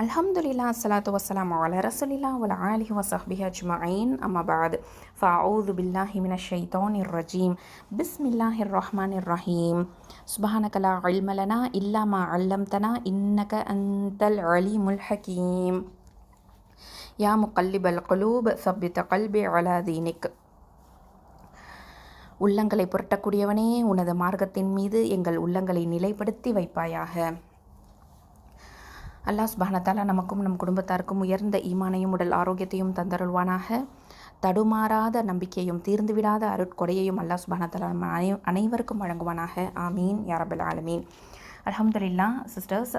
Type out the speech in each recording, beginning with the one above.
அல்ஹம்துலில்லாஹ் அஸ்ஸலாத்து வஸ்ஸலாமு அலா ரசூலில்லாஹ் வ ஆலிஹி வ ஸஹ்பிஹி அஜ்மஈன் அம்மா பஅத் ஃபஅஊது பில்லாஹி மினஷ் ஷைத்தானிர் ரஜீம் பிஸ்மில்லாஹிர் ரஹ்மானிர் ரஹீம் சுப்ஹானக லா இல்ம லனா இல்லா மா அல்லம்தனா இன்னக அன்தல் அலீமுல் ஹகீம் யா முகல்லிபல் குலூப் ஸப்பித் கல்பி அலா தீனிக். உள்ளங்களை புரட்டக்கூடியவனே, உனது மார்க்கத்தின் மீது எங்கள் உள்ளங்களை நிலைப்படுத்தி வைப்பாயாக. அல்லாஹ் சுப்ஹானஹு வ தஆலா நமக்கும் நம் குடும்பத்தாருக்கும் உயர்ந்த ஈமானையும் உடல் ஆரோக்கியத்தையும் தந்தருள்வானாக. தடுமாறாத நம்பிக்கையும் தீர்ந்துவிடாத அருட்கொடையையும் அல்லாஹ் சுப்ஹானஹு வ தஆலா நம்ம அனைவருக்கும் வழங்குவானாக. ஆமீன் யா ரப்பல் ஆலமீன். அல்ஹம்துலில்லாஹ் சிஸ்டர்ஸ்,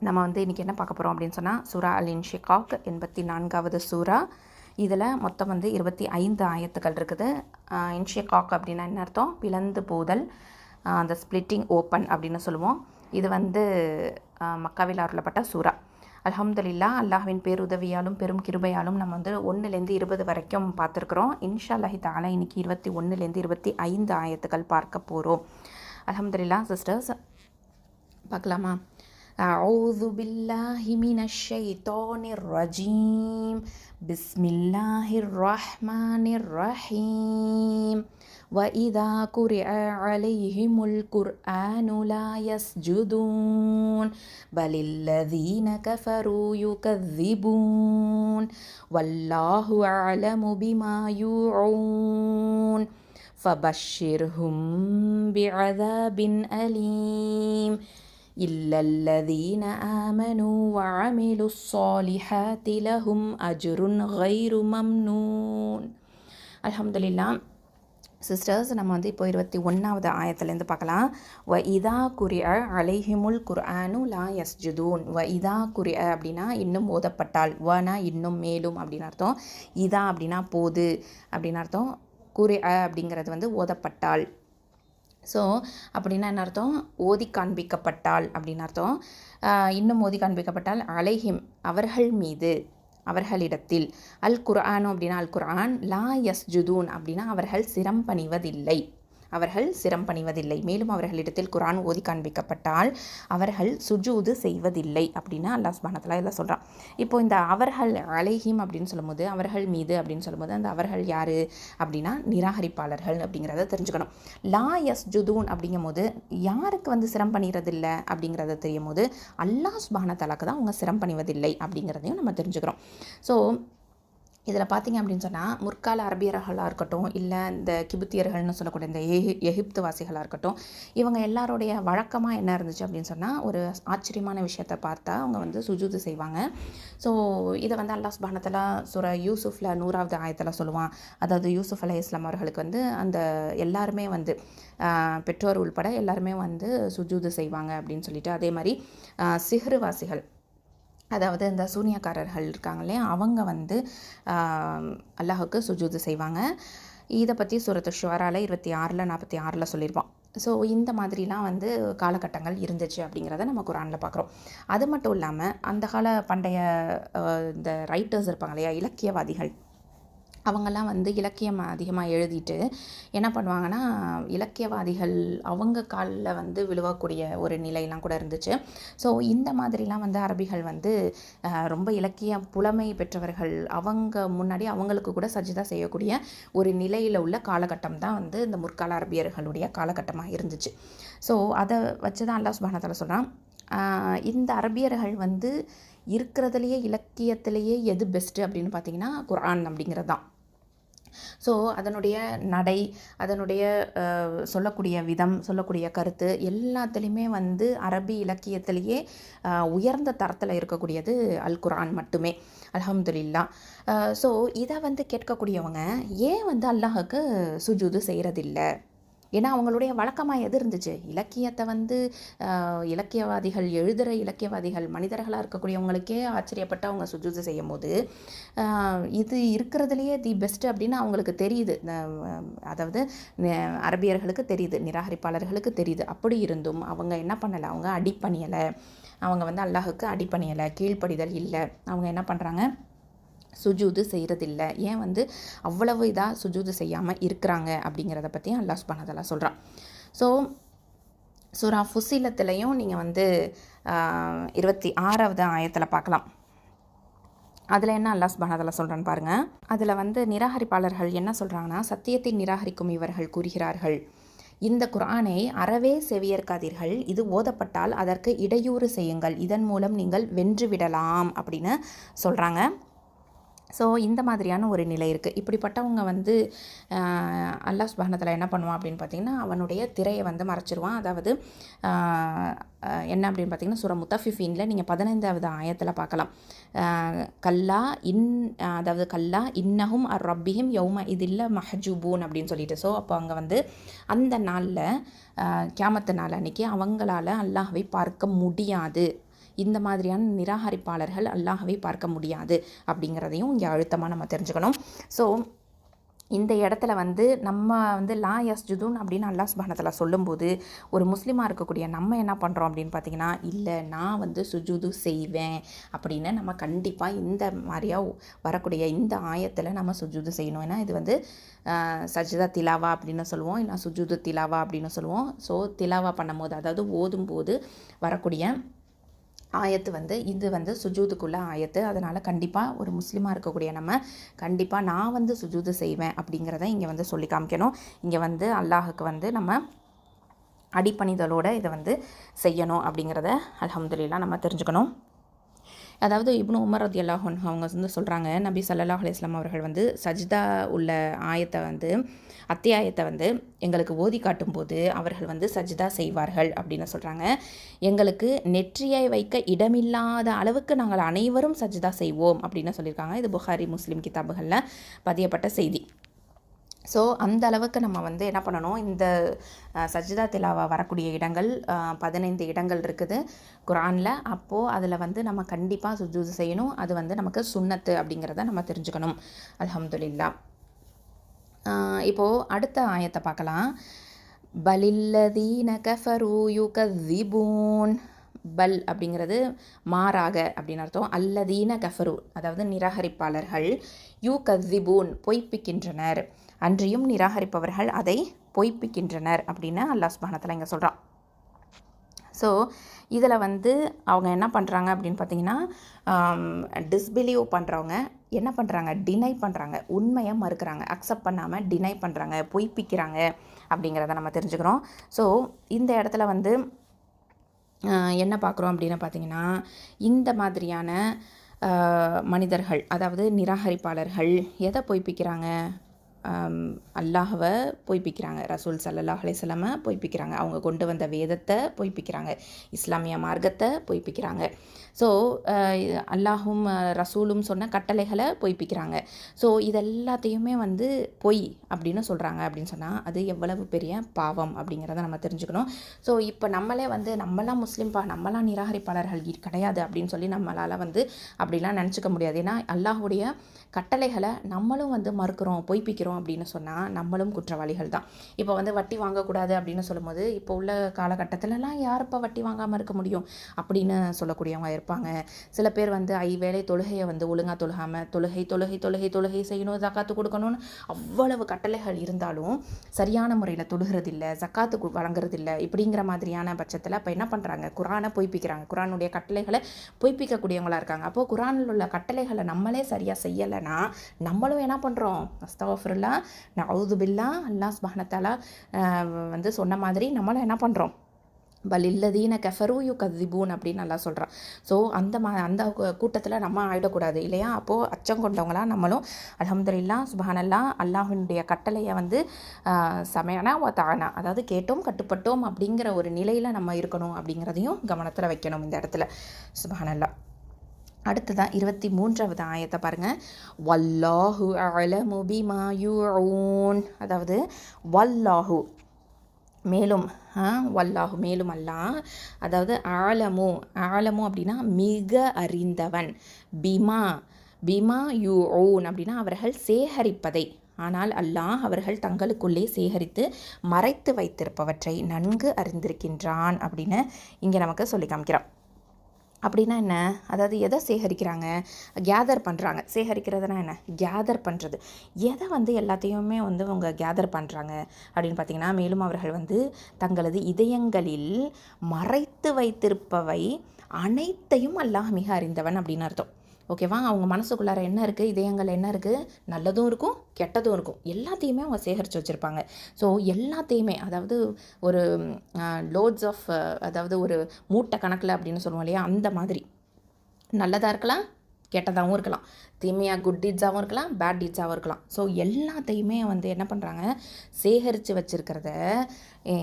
நம்ம இன்றைக்கி என்ன பார்க்க போகிறோம் அப்படின்னு சொன்னால், சூரா அல் இன்ஷிகாக் 84வது சூரா. இதில் மொத்தம் 25 ஆயத்துக்கள் இருக்குது. இன்ஷிகாக் அப்படின்னா என்ன அர்த்தம்? பிளந்து போதல், அந்த ஸ்பிளிட்டிங் ஓப்பன் அப்படின்னு சொல்லுவோம். இது மக்காவில் அருளப்பட்ட சூரா. அல்ஹம்துலில்லாஹ், அல்லாஹ்வின் பேருதவியாலும் பெரும் கிருபையாலும் நம்ம 1லேருந்து 20 வரைக்கும் பார்த்துருக்குறோம். இன்ஷா அல்லாஹி தஆலா இன்றைக்கி 21லேருந்து 25 ஆயத்துக்கள் பார்க்க போகிறோம். அல்ஹம்துலில்லாஹ் சிஸ்டர்ஸ், பார்க்கலாமா? அஊது பில்லாஹி மினஷ் ஷைத்தானிர் ரஜீம் பிஸ்மில்லாஹிர் ரஹ்மானிர் ரஹீம் وَإِذَا قُرِئَ عَلَيْهِمُ الْقُرْآنُ لَا يَسْجُدُونَ بَلِ الَّذِينَ كَفَرُوا يُكَذِّبُونَ وَاللَّهُ أَعْلَمُ بِمَا يُوعُونَ فَبَشِّرْهُم بِعَذَابٍ أَلِيمٍ إِلَّا الَّذِينَ آمَنُوا وَعَمِلُوا الصَّالِحَاتِ لَهُمْ أَجْرٌ غَيْرُ مَمْنُونٍ. அல்ஹம்துலில்லாஹ் சிஸ்டர்ஸ், நம்ம இப்போ 21வது ஆயத்துலேருந்து பார்க்கலாம். வ இதா குரிஅ அலைஹிமுல் குர்ஆனு லா யஸ்ஜுதூன். வ இதா குரிஅ அப்படின்னா இன்னும் ஓதப்பட்டால், வனா இன்னும் மேலும் அப்படின்னு அர்த்தம், இதா அப்படின்னா போது அப்படின்னு அர்த்தம், குரிஅ அப்படிங்கிறது ஓதப்பட்டால். ஸோ அப்படின்னா என்ன அர்த்தம்? ஓதி காண்பிக்கப்பட்டால் அப்படின்னு அர்த்தம். இன்னும் ஓதி காண்பிக்கப்பட்டால், அலைஹிம் அவர்கள் மீது, அவர்களிடத்தில், அல் குர்ஆனு அப்படின்னா அல் குர்ஆன், லா யஸ்ஜுதூன் அப்படின்னா அவர்கள் சிரம் பணிவதில்லை, அவர்கள் சிரம் பணிவதில்லை. மேலும் அவர்களிடத்தில் குர்ஆன் ஓதி காண்பிக்கப்பட்டால் அவர்கள் சுஜூது செய்வதில்லை அப்படின்னு அல்லாஹ் சுப்ஹானஹு வ தஆலா இதில் சொல்கிறான். இப்போது இந்த அவர்கள் அலைஹிம் அப்படின்னு சொல்லும்போது, அவர்கள் மீது அப்படின்னு சொல்லும்போது, அந்த அவர்கள் யார் அப்படின்னா நிராகரிப்பாளர்கள் அப்படிங்கிறத தெரிஞ்சுக்கணும். லா யஸ்ஜுதூன் அப்படிங்கும் போது யாருக்கு சிரம் பணிகிறதில்லை அப்படிங்கிறத தெரியும் போது, அல்லாஹ் சுப்ஹானஹு வ தஆலாக்கு தான் அவங்க சிரம் பணிவதில்லை அப்படிங்கிறதையும் நம்ம தெரிஞ்சுக்கிறோம். ஸோ இதில் பார்த்திங்க அப்படின்னு சொன்னால், முற்கால அரபியர்களாக இருக்கட்டும், இல்லை இந்த கிபுத்தியர்கள்னு சொல்லக்கூடிய இந்த எகிப்து வாசிகளாக இருக்கட்டும், இவங்க எல்லாருடைய வழக்கமாக என்ன இருந்துச்சு அப்படின்னு சொன்னால், ஒரு ஆச்சரியமான விஷயத்தை பார்த்தா அவங்க சுஜூது செய்வாங்க. ஸோ இதை அல்லாஹ் சுப்ஹானஹு வ தஆலா சூரா யூசுஃபில் 100வது ஆயத்தில் சொல்லுவான். அதாவது யூசுஃப் அலைஹிஸ்ஸலாம் அவர்களுக்கு அந்த எல்லாருமே பெற்றோர் உள்பட எல்லாருமே சுஜூது செய்வாங்க அப்படின்னு சொல்லிட்டு. அதே மாதிரி சிஹ்ருவாசிகள், அதாவது இந்த சூனியக்காரர்கள் இருக்காங்க இல்லையா, அவங்க அல்லாஹுக்கு சுஜூது செய்வாங்க. இதை பற்றி சூரத்து ஷுஆரால 26, 46 சொல்லியிருப்போம். ஸோ இந்த மாதிரிலாம் காலகட்டங்கள் இருந்துச்சு அப்படிங்கிறத நம்ம குர்ஆனில் பார்க்குறோம். அது மட்டும் இல்லாமல் அந்த கால பண்டைய இந்த ரைட்டர்ஸ் இருப்பாங்க இல்லையா, இலக்கியவாதிகள், அவங்கெல்லாம் இலக்கியம் அதிகமாக எழுதிட்டு என்ன பண்ணுவாங்கன்னா, இலக்கியவாதிகள் அவங்க காலில் விழுவக்கூடிய ஒரு நிலையெல்லாம் கூட இருந்துச்சு. ஸோ இந்த மாதிரிலாம் அரபிகள் ரொம்ப இலக்கிய புலமை பெற்றவர்கள், அவங்க முன்னாடி அவங்களுக்கு கூட சஜிதா செய்யக்கூடிய ஒரு நிலையில் உள்ள காலகட்டம் தான் இந்த முற்கால அரபியர்களுடைய காலகட்டமாக இருந்துச்சு. ஸோ அதை வச்சு தான் அல்லாஹ் சுப்ஹானஹு வ தஆலா சொல்கிறான், இந்த அரபியர்கள் இருக்கிறதுலையே இலக்கியத்திலேயே எது பெஸ்ட்டு அப்படின்னு பார்த்தீங்கன்னா குர்ஆன் அப்படிங்கிறது தான். ஸோ அதனுடைய நடை, அதனுடைய சொல்லக்கூடிய விதம், சொல்லக்கூடிய கருத்து எல்லாத்துலேயுமே அரபி இலக்கியத்திலேயே உயர்ந்த தரத்தில் இருக்கக்கூடியது அல் குர்ஆன் மட்டுமே. அல்ஹம்துலில்லாஹ். ஸோ இதை கேட்கக்கூடியவங்க ஏன் அல்லாஹுக்கு சுஜூது செய்கிறதில்ல? ஏன்னா அவங்களுடைய வழக்கமாக எது இருந்துச்சு? இலக்கியத்தை இலக்கியவாதிகள், எழுதுகிற இலக்கியவாதிகள், மனிதர்களாக இருக்கக்கூடியவங்களுக்கே ஆச்சரியப்பட்டு அவங்க சுஜூது செய்யும் போது, இது இருக்கிறதுலையே தி பெஸ்ட்டு அப்படின்னு அவங்களுக்கு தெரியுது. அதாவது அரபியர்களுக்கு தெரியுது, நிராகரிப்பாளர்களுக்கு தெரியுது. அப்படி இருந்தும் அவங்க என்ன பண்ணலை, அவங்க அடிப்பணியலை, அவங்க அல்லாஹுக்கு அடிப்பணியலை, கீழ்ப்படிதல் இல்லை. அவங்க என்ன பண்ணுறாங்க, சுஜூது செய்கிறதில்ல. ஏன் அவ்வளவு இதாக சுஜூது செய்யாமல் இருக்கிறாங்க அப்படிங்கிறத பற்றியும் அல்லாஹ் சுப்ஹானஹு வ தஆலா சொல்கிறான். ஸோ சூரா ஃபுஸ்ஸிலத்துலேயும் நீங்கள் 26வது ஆயத்தில் பார்க்கலாம். அதில் என்ன அல்லாஹ் சுப்ஹானஹு வ தஆலா சொல்கிறான்னு பாருங்கள். அதில் வந்து நிராகரிப்பாளர்கள் என்ன சொல்கிறாங்கன்னா, சத்தியத்தை நிராகரிக்கும் இவர்கள் கூறுகிறார்கள், இந்த குர்ஆனை அறவே செவியேற்காதீர்கள், இது ஓதப்பட்டால் அதற்கு இடையூறு செய்யுங்கள், இதன் மூலம் நீங்கள் வென்றுவிடலாம் அப்படின்னு சொல்கிறாங்க. ஸோ இந்த மாதிரியான ஒரு நிலை இருக்குது. இப்படிப்பட்டவங்க வந்து அல்லாஹ் சுப்ஹானஹு வ தஆலா என்ன பண்ணுவான் அப்படின்னு பார்த்திங்கன்னா, அவனுடைய திரையை வந்து மறைச்சிருவான். அதாவது என்ன அப்படின்னு பார்த்திங்கன்னா, சூரா முத்தஃபிஃபீனில் நீங்கள் 15வது ஆயத்தில் பார்க்கலாம். கல்லா அதாவது கல்லா இன்னஹும் அர் ரப்பிஹிம் யௌம இதில்ல மஹஜூபூன் அப்படின்னு சொல்லிட்டு. ஸோ அப்போ அங்கே வந்து அந்த நாளில் கியாமத்து நாள் அன்றைக்கி அவங்களால அல்லாஹ்வை பார்க்க முடியாது. இந்த மாதிரியான நிராகரிப்பாளர்கள் அல்லாஹ்வை பார்க்க முடியாது அப்படிங்கிறதையும் இங்கே அழுத்தமாக நம்ம தெரிஞ்சுக்கணும். ஸோ இந்த இடத்துல வந்து நம்ம வந்து லா யஸ்ஜுதூன் அப்படின்னு அல்லாஹ் சுப்ஹானஹு வ தஆலா சொல்லும்போது ஒரு முஸ்லீமாக இருக்கக்கூடிய நம்ம என்ன பண்ணுறோம் அப்படின்னு பார்த்திங்கன்னா, இல்லை நான் வந்து சுஜூது செய்வேன் அப்படின்னு நம்ம கண்டிப்பாக இந்த மாதிரியாக வரக்கூடிய இந்த ஆயத்தில் நம்ம சுஜூது செய்யணும். ஏன்னா இது வந்து சஜ்தா திலாவா அப்படின்னு சொல்லுவோம், இல்லை சுஜூது திலாவா அப்படின்னு சொல்லுவோம். ஸோ திலாவா பண்ணும்போது, அதாவது ஓதும்போது வரக்கூடிய ஆயத்து வந்து இது வந்து சுஜூதுக்குள்ள ஆயத்து. அதனால் கண்டிப்பாக ஒரு முஸ்லீமாக இருக்கக்கூடிய நம்ம கண்டிப்பாக நான் வந்து சுஜூது செய்வேன் அப்படிங்கிறத இங்கே வந்து சொல்லி காமிக்கணும். இங்கே வந்து அல்லாஹுக்கு வந்து நம்ம அடிப்பணிதலோடு இதை வந்து செய்யணும் அப்படிங்கிறத அல்ஹம்துலில்லாஹ் நம்ம தெரிஞ்சுக்கணும். அதாவது இப்னு உமர் ரலியல்லாஹு அன்ஹு அவங்க வந்து சொல்கிறாங்க, நபி ஸல்லல்லாஹு அலைஹி வஸல்லம் அவர்கள் வந்து சஜ்தா உள்ள ஆயத்தை வந்து அத்தியாயத்தை வந்து எங்களுக்கு ஓதி காட்டும்போது அவர்கள் வந்து சஜ்தா செய்வார்கள் அப்படின்னு சொல்கிறாங்க. எங்களுக்கு நெற்றியை வைக்க இடமில்லாத அளவுக்கு நாங்கள் அனைவரும் சஜ்தா செய்வோம் அப்படின்னு சொல்லியிருக்காங்க. இது புகாரி முஸ்லீம் கிதாபுகளில் பதியப்பட்ட செய்தி. ஸோ அந்த அளவுக்கு நம்ம வந்து என்ன பண்ணணும், இந்த சஜ்தா திலாவா வரக்கூடிய இடங்கள் 15 இடங்கள் இருக்குது குர்ஆனில். அப்போது அதில் வந்து நம்ம கண்டிப்பாக சுஜூது செய்யணும். அது வந்து நமக்கு சுன்னத்து அப்படிங்கிறத நம்ம தெரிஞ்சுக்கணும். அல்ஹம்துலில்லாஹ். இப்போது அடுத்த ஆயத்தை பார்க்கலாம். பலில்லதீன கஃபரு யுகذிபூன். பல் அப்படிங்கிறது மாறாக அப்படின்னு அர்த்தம். அல்லதீன கஃபரு அதாவது நிராகரிப்பாளர்கள், யுகذிபூன் பொய்ப்பிக்கின்றனர், அன்றியும் நிராகரிப்பவர்கள் அதை பொய்ப்பிக்கின்றனர் அப்படின்னு அல்லாஹ் சுப்ஹானஹு வ தஆலா இங்கே சொல்கிறான். ஸோ இதில் வந்து அவங்க என்ன பண்ணுறாங்க அப்படின்னு பார்த்திங்கன்னா, டிஸ்பிலீவ் பண்ணுறவங்க என்ன பண்ணுறாங்க, டினை பண்ணுறாங்க, உண்மையை மறுக்கிறாங்க, அக்செப்ட் பண்ணாமல் டினை பண்ணுறாங்க, பொய்ப்பிக்கிறாங்க அப்படிங்கிறத நம்ம தெரிஞ்சுக்கிறோம். ஸோ இந்த இடத்துல வந்து என்ன பார்க்குறோம் அப்படின்னு பார்த்திங்கன்னா, இந்த மாதிரியான மனிதர்கள், அதாவது நிராகரிப்பாளர்கள் எதை பொய்ப்பிக்கிறாங்க, அல்லாஹ்வை பொய்ப்பிக்கிறாங்க, ரசூல் ஸல்லல்லாஹு அலைஹி வஸல்லம் பொய்ப்பிக்கிறாங்க, அவங்க கொண்டு வந்த வேதத்தை பொய்ப்பிக்கிறாங்க, இஸ்லாமிய மார்க்கத்தை பொய்ப்பிக்கிறாங்க. ஸோ அல்லாஹும் ரசூலும் சொன்ன கட்டளைகளை பொய்ப்பிக்கிறாங்க. ஸோ இதெல்லாத்தையுமே வந்து பொய் அப்படின்னு சொல்கிறாங்க அப்படின்னு சொன்னால் அது எவ்வளவு பெரிய பாவம் அப்படிங்கிறத நம்ம தெரிஞ்சுக்கணும். ஸோ இப்போ நம்மளே வந்து நம்மளாம் முஸ்லீம்ப்பா, நம்மளாம் நிராகரிப்பாளர்கள் கிடையாது அப்படின்னு சொல்லி நம்மளால் வந்து அப்படிலாம் நினச்சிக்க முடியாது. ஏன்னா அல்லாஹுடைய கட்டளைகளை நம்மளும் வந்து மறுக்கிறோம், பொய்ப்பிக்கிறோம் அப்படின்னு சொன்னால் நம்மளும் குற்றவாளிகள் தான். இப்போ வந்து வட்டி வாங்கக்கூடாது அப்படின்னு சொல்லும்போது இப்போ உள்ள காலகட்டத்திலலாம் யாருப்பா வட்டி வாங்காமல் இருக்க முடியும் அப்படின்னு சொல்லக்கூடியவங்க இருப்பாங்க. சில பேர் வந்து ஐவேளை தொழுகையை வந்து ஒழுங்காக தொழுகாமல் தொழுகை தொழுகை தொழுகை தொழுகை செய்யணும், ஜக்காத்து கொடுக்கணும்னு அவ்வளவு கட்டளைகள் இருந்தாலும் சரியான முறையில் தொழுகிறதில்லை, ஜக்காத்து வழங்குறதில்லை. இப்படிங்கிற மாதிரியான பட்சத்தில் இப்போ என்ன பண்ணுறாங்க, குர்ஆனை பொய்ப்பிக்கிறாங்க, குர்ஆனுடைய கட்டளைகளை பொய்ப்பிக்கக்கூடியவங்களாக இருக்காங்க. அப்போது குர்ஆனில் உள்ள கட்டளைகளை நம்மளே சரியாக செய்யலைன்னா நம்மளும் என்ன பண்ணுறோம், அஸ்தக்ஃபிருல்லாஹ் நஊது பில்லாஹ், அல்லாஹ் சுப்ஹானஹு வ தஆலா வந்து சொன்ன மாதிரி நம்மளும் என்ன பண்ணுறோம், பலில்லதீன கஃபரு யுகذிபூன் அப்படின்னு நல்லா சொல்கிறான். ஸோ அந்த கூட்டத்தில் நம்ம ஆகிடக்கூடாது இல்லையா. அப்போது அச்சம் கொண்டவங்களா நம்மளும் அல்ஹம்துலில்லாஹ் சுப்ஹானல்லாஹ் அல்லாஹ்வினுடைய கட்டளையை வந்து சமயனா தானா, அதாவது கேட்டோம் கட்டுப்பட்டோம் அப்படிங்கிற ஒரு நிலையில் நம்ம இருக்கணும் அப்படிங்கிறதையும் கவனத்தில் வைக்கணும் இந்த இடத்துல. சுப்ஹானல்லாஹ். அடுத்ததான் 23வது ஆயத்தை பாருங்கள். வல்லாஹு அலமு பிமா யூஊன். அதாவது வல்லாஹு மேலும், வல்லாஹு மேலும் அல்லாஹ், அதாவது ஆலமு அப்படின்னா மிக அறிந்தவன், பிமா யூஊன் அப்படின்னா அவர்கள் சேகரிப்பதை, ஆனால் அல்லாஹ் அவர்கள் தங்களுக்குள்ளே சேகரித்து மறைத்து வைத்திருப்பவற்றை நன்கு அறிந்திருக்கின்றான் அப்படின்னு இங்கே நமக்கு சொல்லி காமிக்கிறான். அப்படின்னா என்ன? அதாவது எதை சேகரிக்கிறாங்க? கேதர் பண்ணுறாங்க. சேகரிக்கிறதுனா என்ன? கேதர் பண்ணுறது. எதை வந்து எல்லாத்தையுமே வந்து அவங்க கேதர் பண்ணுறாங்க அப்படின்னு பார்த்திங்கன்னா, மேலும் அவர்கள் வந்து தங்களது இதயங்களில் மறைத்து வைத்திருப்பவை அனைத்தையும் அல்லாஹ் மிக அறிந்தவன் அப்படின்னு அர்த்தம். ஓகேவா? அவங்க மனசுக்குள்ளார என்ன இருக்குது, இதயங்கள் என்ன இருக்குது, நல்லதும் இருக்கும் கெட்டதும் இருக்கும், எல்லாத்தையுமே அவங்க சேகரித்து வச்சுருப்பாங்க. ஸோ எல்லாத்தையுமே, அதாவது ஒரு லோட்ஸ் ஆஃப், அதாவது ஒரு மூட்டை கணக்கில் அப்படின்னு சொல்லுவோம் இல்லையா, அந்த மாதிரி நல்லதாக இருக்கலாம் கெட்டதாகவும் இருக்கலாம், தீமையாக குட் டீட்ஸாகவும் இருக்கலாம், பேட் டீட்ஸாகவும் இருக்கலாம். ஸோ எல்லாத்தையுமே வந்து என்ன பண்ணுறாங்க, சேகரித்து வச்சுருக்கிறத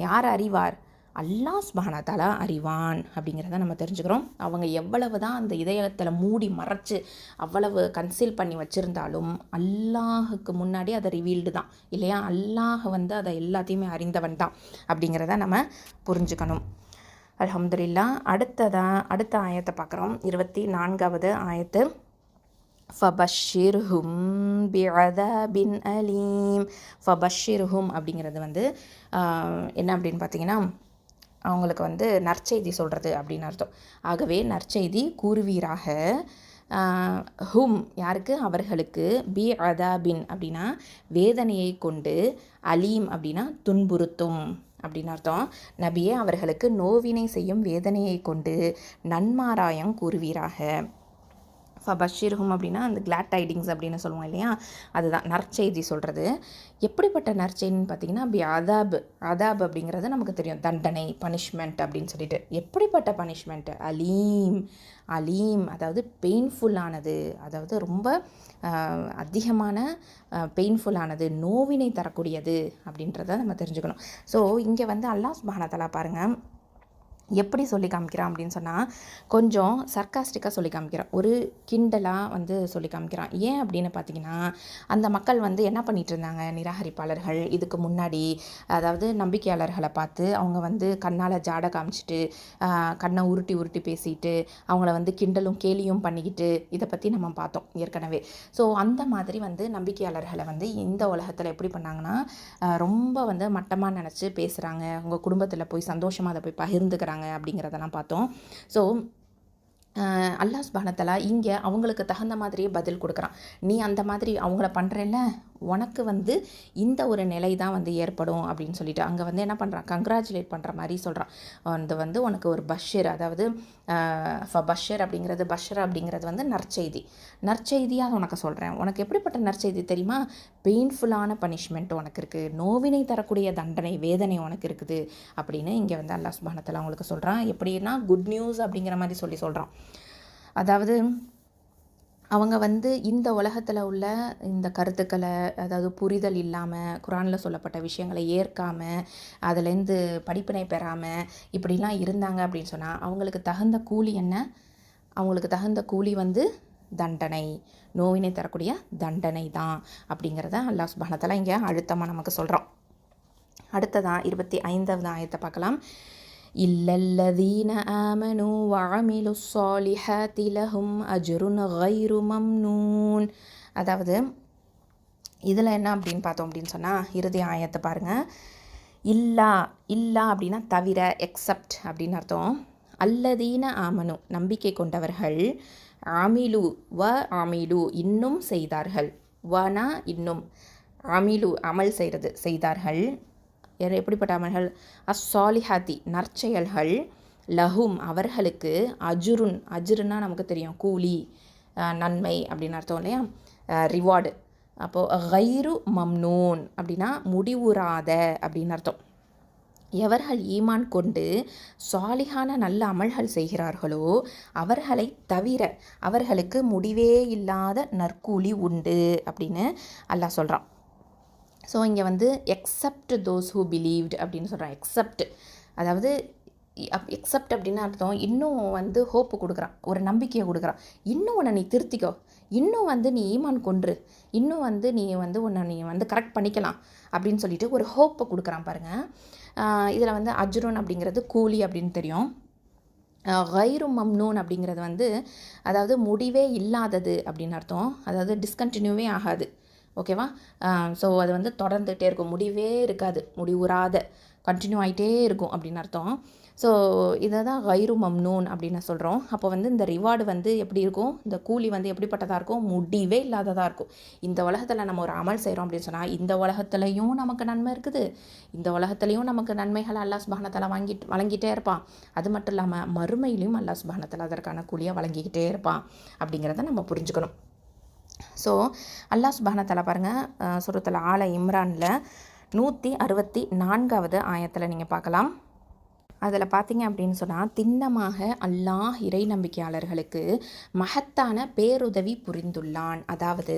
யார் அறிவார்? அல்லாஹ் சுப்ஹானஹு தஆலா அறிவான் அப்படிங்கிறத நம்ம தெரிஞ்சுக்கிறோம். அவங்க எவ்வளவு தான் அந்த இதயத்தில் மூடி மறைச்சு அவ்வளவு கன்சீல் பண்ணி வச்சுருந்தாலும் அல்லாஹுக்கு முன்னாடி அதை ரிவீல்டு தான் இல்லையா? அல்லாஹ் வந்து அதை எல்லாத்தையுமே அறிந்தவன் தான் அப்படிங்கிறத நம்ம புரிஞ்சுக்கணும். அல்ஹம்துலில்லாஹ். அடுத்த ஆயத்தை பார்க்குறோம். 24வது ஆயத்து. ஃபபஷ்ஷிர்ஹும் பிஅதாபின் அலீம். ஃபபஷ்ஷிர்ஹும் அப்படிங்கிறது வந்து என்ன அப்படின்னு பார்த்தீங்கன்னா, அவங்களுக்கு வந்து நற்செய்தி சொல்கிறது அப்படின்னு அர்த்தம். ஆகவே நற்செய்தி கூறுவீராக. ஹும் யாருக்கு? அவர்களுக்கு. பி அதாபின் அப்படின்னா வேதனையை கொண்டு, அலீம் அப்படின்னா துன்புறுத்தும் அப்படின்னு அர்த்தம். நபியே அவர்களுக்கு நோவினை செய்யும் வேதனையை கொண்டு நன்மாராயம் கூறுவீராக. ஃபபஷ்ஷிர்ஹும் அப்படின்னா அந்த கிளாட் டைடிங்ஸ் அப்படின்னு சொல்லுவோம் இல்லையா, அதுதான் நற்செய்தி சொல்கிறது. எப்படிப்பட்ட நற்செய்தின்னு பார்த்தீங்கன்னா, அதாப் அப்படிங்கிறது நமக்கு தெரியும், தண்டனை, பனிஷ்மெண்ட் அப்படின்னு சொல்லிட்டு. எப்படிப்பட்ட பனிஷ்மெண்ட்? அலீம் அதாவது பெயின்ஃபுல்லானது, அதாவது ரொம்ப அதிகமான பெயின்ஃபுல்லானது, நோவினை தரக்கூடியது அப்படின்றத நம்ம தெரிஞ்சுக்கணும். ஸோ இங்கே வந்து அல்லாஹ் சுப்ஹானஹு தஆலா பாருங்கள் எப்படி சொல்லி காமிக்கிறான் அப்படின்னு சொன்னால், கொஞ்சம் சர்க்காஸ்டிக்காக சொல்லி காமிக்கிறான், ஒரு கிண்டலாக வந்து சொல்லி காமிக்கிறான். ஏன் அப்படின்னு பார்த்தீங்கன்னா, அந்த மக்கள் வந்து என்ன பண்ணிகிட்டு இருந்தாங்க, நிராகரிப்பாளர்கள் இதுக்கு முன்னாடி, அதாவது நம்பிக்கையாளர்களை பார்த்து அவங்க வந்து கண்ணால் ஜாடை காமிச்சிட்டு, கண்ணை உருட்டி உருட்டி பேசிட்டு, அவங்கள வந்து கிண்டலும் கேலியும் பண்ணிக்கிட்டு, இதை பற்றி நம்ம பார்த்தோம் ஏற்கனவே. ஸோ அந்த மாதிரி வந்து நம்பிக்கையாளர்களை வந்து இந்த உலகத்தில் எப்படி பண்ணாங்கன்னா, ரொம்ப வந்து மட்டமாக நினச்சி பேசுகிறாங்க, உங்கள் குடும்பத்தில் போய் சந்தோஷமாக அதை போய் பகிர்ந்துக்கிறாங்க அப்படிங்கிறதெல்லாம் பார்த்தோம். ஸோ அல்லாஹ் சுப்ஹானஹு தஆலா இங்கே அவங்களுக்கு தகுந்த மாதிரியே பதில் கொடுக்குறான். நீ அந்த மாதிரி அவங்கள பண்ணுறேல்ல, உனக்கு வந்து இந்த ஒரு நிலை தான் வந்து ஏற்படும் அப்படின்னு சொல்லிட்டு அங்கே வந்து என்ன பண்ணுறான், கங்க்ராச்சுலேட் பண்ணுற மாதிரி சொல்கிறான். அது வந்து உனக்கு ஒரு பஷீர், அதாவது பஷர் அப்படிங்கிறது வந்து நற்செய்தியாக உனக்கு சொல்கிறேன். உனக்கு எப்படிப்பட்ட நற்செய்தி தெரியுமா? பெயின்ஃபுல்லான பனிஷ்மெண்ட் உனக்கு இருக்குது, நோவினை தரக்கூடிய தண்டனை, வேதனை உனக்கு இருக்குது அப்படின்னு இங்கே வந்து அல்லாஹ் சுப்ஹானஹு தஆலா அவங்களுக்கு சொல்கிறான். எப்படின்னா குட் நியூஸ் அப்படிங்கிற மாதிரி சொல்கிறான். அதாவது அவங்க வந்து இந்த உலகத்தில் உள்ள இந்த கருத்துக்களை, அதாவது புரிதல் இல்லாமல், குரானில் சொல்லப்பட்ட விஷயங்களை ஏற்காமல், அதுலேருந்து படிப்பினை பெறாமல் இப்படிலாம் இருந்தாங்க அப்படின்னு சொன்னால் அவங்களுக்கு தகுந்த கூலி என்ன? அவங்களுக்கு தகுந்த கூலி வந்து தண்டனை, நோவினை தரக்கூடிய தண்டனை தான் அப்படிங்கிறத அல்லாஹ் சுப்ஹானஹு தஆலா இங்கே அழுத்தமாக நமக்கு சொல்கிறான். அடுத்ததான் 25வது ஆயத்தை பார்க்கலாம். இல்லல்லதீன ஆமனு வஅமிலு ஸ்ஸாலிஹாத்தி லஹும் அஜ்ருன் கைரு மம்னூன். அதாவது இதில் என்ன அப்படின்னு பார்த்தோம் அப்படின்னு சொன்னால், இறுதி ஆயத்தை பாருங்கள். இல்லா அப்படின்னா தவிர, எக்ஸப்ட் அப்படின்னு அர்த்தம். அல்லதீன ஆமனு நம்பிக்கை கொண்டவர்கள், ஆமிலு இன்னும் செய்தார்கள், வனா இன்னும், அமிலு அமல் செய்தார்கள். எப்படிப்பட்ட அமல்கள்? அஸ்ஸாலிஹாத்தி நற்செயல்கள், லஹும் அவர்களுக்கு, அஜுருன்னா நமக்கு தெரியும் கூலி, நன்மை அப்படின்னு அர்த்தம் இல்லையா, ரிவார்டு. அப்போது கைரு மம்னூன் அப்படின்னா முடிவுறாத அப்படின்னு அர்த்தம். எவர்கள் ஈமான் கொண்டு சாலிஹான நல்ல அமல்கள் செய்கிறார்களோ அவர்களை தவிர அவர்களுக்கு முடிவே இல்லாத நற்கூலி உண்டு அப்படின்னு அல்லாஹ் சொல்கிறான். ஸோ இங்கே வந்து எக்ஸப்ட் தோஸ் ஹூ பிலீவ்ட் அப்படின்னு சொல்கிறான். அதாவது எக்ஸப்ட் அப்படின்னு அர்த்தம் இன்னும் வந்து ஹோப்பு கொடுக்குறான், ஒரு நம்பிக்கையை கொடுக்குறான். இன்னும் உன்னை நீ திருத்திக்கோ, இன்னும் வந்து நீ ஈமான் கொன்று, இன்னும் வந்து நீ வந்து கரெக்ட் பண்ணிக்கலாம் அப்படின்னு சொல்லிட்டு ஒரு ஹோப்பை கொடுக்குறான் பாருங்கள். இதில் வந்து அஜ்ருன் அப்படிங்கிறது கூலி அப்படின்னு தெரியும். கைரு மம்னூன் அப்படிங்கிறது வந்து அதாவது முடிவே இல்லாதது அப்படின்னு அர்த்தம். அதாவது டிஸ்கண்டினியூவே ஆகாது. ஓகேவா? ஸோ அது வந்து தொடர்ந்துகிட்டே இருக்கும், முடிவே இருக்காது, முடிவுறாத, கண்டினியூ ஆகிட்டே இருக்கும் அப்படின்னு அர்த்தம். ஸோ இதை தான் கைரு மம்னூன் அப்படின்னு சொல்கிறோம். அப்போ வந்து இந்த ரிவார்டு வந்து எப்படி இருக்கும், இந்த கூலி வந்து எப்படிப்பட்டதாக இருக்கும், முடிவே இல்லாததாக இருக்கும். இந்த உலகத்தில் நம்ம ஒரு அமல் செய்கிறோம் அப்படின்னு சொன்னால் இந்த உலகத்துலேயும் நமக்கு நன்மை இருக்குது, இந்த உலகத்துலேயும் நமக்கு நன்மைகளை அல்லாஹ் சுப்ஹானஹு வ தஆலா வழங்கிட்டே இருப்பான். அது மட்டும் இல்லாமல் மறுமையிலையும் அல்லாஹ் சுப்ஹானஹு வ தஆலா அதற்கான கூலியை வழங்கிக்கிட்டே இருப்பான் அப்படிங்கிறத நம்ம புரிஞ்சுக்கணும். ஸோ அல்லாஹ் சுப்ஹானஹு வ தஆலா பாருங்கள், சூரத்துல் ஆல இம்ரானில் 164வது ஆயத்தில் நீங்கள் பார்க்கலாம். அதில் பார்த்தீங்க அப்படின்னு சொன்னால், திண்ணமாக அல்லாஹ் இறை நம்பிக்கையாளர்களுக்கு மகத்தான பேருதவி புரிந்துள்ளான். அதாவது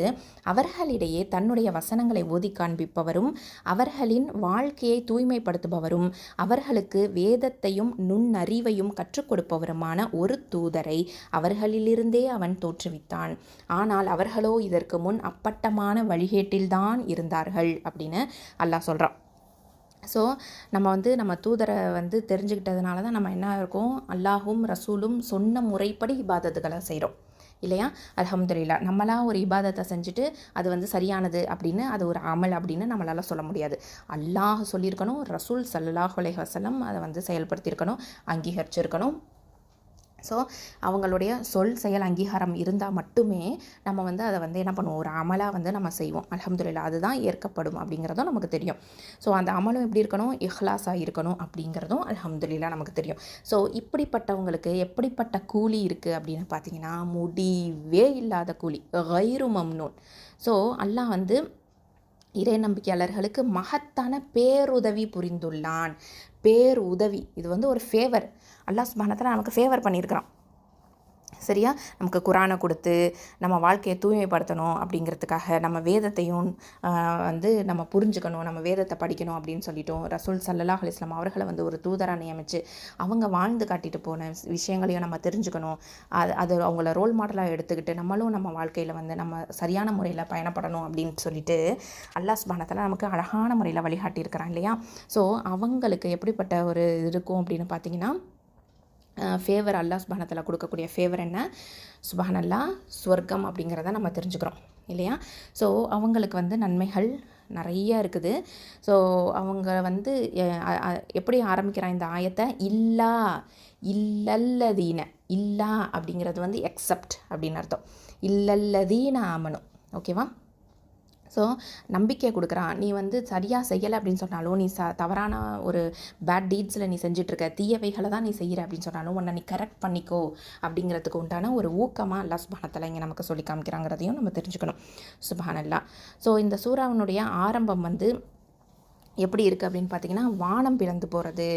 அவர்களிடையே தன்னுடைய வசனங்களை ஓதி காண்பிப்பவரும் அவர்களின் வாழ்க்கையை தூய்மைப்படுத்துபவரும் அவர்களுக்கு வேதத்தையும் நுண்ணறிவையும் கற்றுக் கொடுப்பவருமான ஒரு தூதரை அவர்களிலிருந்தே அவன் தோற்றுவித்தான். ஆனால் அவர்களோ இதற்கு முன் அப்பட்டமான வழிகேட்டில்தான் இருந்தார்கள் அப்படின்னு அல்லாஹ் சொல்கிறான். ஸோ நம்ம தூதரை தெரிஞ்சுக்கிட்டதுனால தான் நம்ம என்ன இருக்கோம், அல்லாஹும் ரசூலும் சொன்ன முறைப்படி இபாதத்துகளை செய்கிறோம் இல்லையா. அல்ஹம்துலில்லாஹ். நம்மளாம் ஒரு இபாதத்தை செஞ்சுட்டு அது சரியானது அப்படின்னு, அது ஒரு அமல் அப்படின்னு நம்மளால் சொல்ல முடியாது. அல்லாஹ் சொல்லியிருக்கணும், ரசூல் ஸல்லல்லாஹு அலைஹி வஸல்லம் அதை செயல்படுத்தியிருக்கணும், அங்கீகரிச்சிருக்கணும். ஸோ அவங்களுடைய சொல் செயல் அங்கீகாரம் இருந்தால் மட்டுமே நம்ம அதை என்ன பண்ணுவோம், ஒரு அமலாக நம்ம செய்வோம். அல்ஹம்துலில்லாஹ். அதுதான் ஏற்கப்படும் அப்படிங்கிறதும் நமக்கு தெரியும். ஸோ அந்த அமலும் எப்படி இருக்கணும், இஹ்லாஸாக இருக்கணும் அப்படிங்கிறதும் அல்ஹம்துலில்லாஹ் நமக்கு தெரியும். ஸோ இப்படிப்பட்டவங்களுக்கு எப்படிப்பட்ட கூலி இருக்குது அப்படின்னு பார்த்தீங்கன்னா, முடிவே இல்லாத கூலி, கைரு மம்னூன். ஸோ அல்லாஹ் இறை நம்பிக்கையாளர்களுக்கு மகத்தான பேருதவி புரிந்துள்ளான். பேருதவி இது ஒரு ஃபேவர். அல்லாஹ் சுப்ஹானஹு வ தஆலா நமக்கு ஃபேவர் பண்ணியிருக்கிறான். சரியா, நமக்கு குரானை கொடுத்து நம்ம வாழ்க்கையை தூய்மைப்படுத்தணும் அப்படிங்கிறதுக்காக, நம்ம வேதத்தையும் நம்ம புரிஞ்சுக்கணும், நம்ம வேதத்தை படிக்கணும் அப்படின்னு சொல்லிட்டோம். ரசூல் ஸல்லல்லாஹு அலைஹி வஸல்லம் அவர்களை ஒரு தூதராக நியமித்து அவங்க வாழ்ந்து காட்டிட்டு போன விஷயங்களையும் நம்ம தெரிஞ்சுக்கணும். அது அவங்கள ரோல் மாடலாக எடுத்துக்கிட்டு நம்மளும் நம்ம வாழ்க்கையில் நம்ம சரியான முறையில் பயணப்படணும் அப்படின்னு சொல்லிட்டு அல்லாஹ் சுப்ஹானஹு வ தஆலா நமக்கு அழகான முறையில் வழிகாட்டியிருக்கிறான் இல்லையா. ஸோ அவங்களுக்கு எப்படிப்பட்ட ஒரு இருக்கும் அப்படின்னு பார்த்தீங்கன்னா, ஃபேவர் அல்லாஹ் சுப்ஹானஹு வ தஆலா கொடுக்கக்கூடிய ஃபேவர் என்ன, சுப்ஹானல்லாஹ், சொர்க்கம் அப்படிங்கிறத நம்ம தெரிஞ்சுக்கிறோம் இல்லையா. ஸோ அவங்களுக்கு நன்மைகள் நிறைய இருக்குது. ஸோ அவங்க எப்படி ஆரம்பிக்கிறான் இந்த ஆயத்தை, இல்லல்லதீன, இல்லா அப்படிங்கிறது எக்ஸப்ட் அப்படின்னு அர்த்தம். இல்லல்லதீன ஆமனு, ஓகேவா. ஸோ நம்பிக்கை கொடுக்குறான். நீ சரியாக செய்யலை அப்படின்னு சொன்னாலும், நீ தவறான ஒரு பேட் டீட்ஸில் நீ செஞ்சிட்ருக்க, தீயவைகளை தான் நீ செய்கிற அப்படின்னு சொன்னாலும் உன்னை நீ கரெக்ட் பண்ணிக்கோ அப்படிங்கிறதுக்கு உண்டான ஒரு ஊக்கமாக அல்லாஹ் சுப்ஹானஹு வ தஆலா இங்கே நமக்கு சொல்லி காமிக்கிறாங்கிறதையும் நம்ம தெரிஞ்சுக்கணும். சுப்ஹானல்லாஹ். ஸோ இந்த சூராவினுடைய ஆரம்பம் எப்படி இருக்குது அப்படின்னு பார்த்தீங்கன்னா, வானம் பிளந்து போகிறது,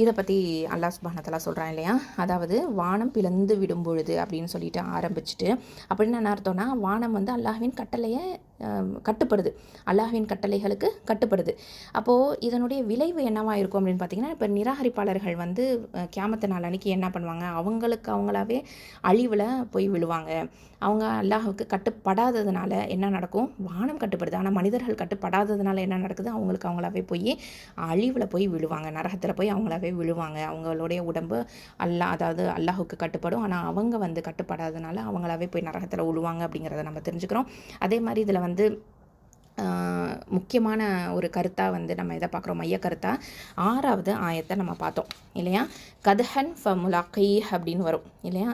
இதை பற்றி அல்லாஹ் சுப்ஹானஹு வ தஆலா சொல்கிறான் இல்லையா. அதாவது வானம் பிளந்து விடும் பொழுது அப்படின்னு சொல்லிட்டு ஆரம்பிச்சுட்டு, அப்படின்னு என்ன அர்த்தம்னா, வானம் அல்லாஹ்வின் கட்டளையை கட்டுப்படுது, அல்லாஹ்வின் கட்டளைகளுக்கு கட்டுப்படுது. அப்போது இதனுடைய விளைவு என்னவாக இருக்கும் அப்படின்னு பார்த்தீங்கன்னா, இப்போ நிராகரிப்பாளர்கள் கியாமத்து நாள் அன்னைக்கு என்ன பண்ணுவாங்க, அவங்களாவே அழிவில் போய் விழுவாங்க. அவங்க அல்லாஹுக்கு கட்டுப்படாததுனால என்ன நடக்கும், வானம் கட்டுப்படுது, ஆனால் மனிதர்கள் கட்டுப்படாததுனால என்ன நடக்குது, அவங்களாவே போய் அழிவில் போய் விழுவாங்க, நரகத்தில் போய் அவங்களாவே விழுவாங்க. அவங்களுடைய உடம்பு அதாவது அல்லாஹுக்கு கட்டுப்படும், ஆனால் அவங்க கட்டுப்படாததுனால அவங்களாவே போய் நரகத்தில் விழுவாங்க அப்படிங்கிறத நம்ம தெரிஞ்சுக்கிறோம். அதே மாதிரி இதில் முக்கியமான ஒரு கருத்தாக நம்ம எதை பார்க்குறோம், மைய கருத்தாக 6வது ஆயத்தை நம்ம பார்த்தோம் இல்லையா. கதஹன் ஃபமுலாக்கி அப்படின்னு வரும் இல்லையா.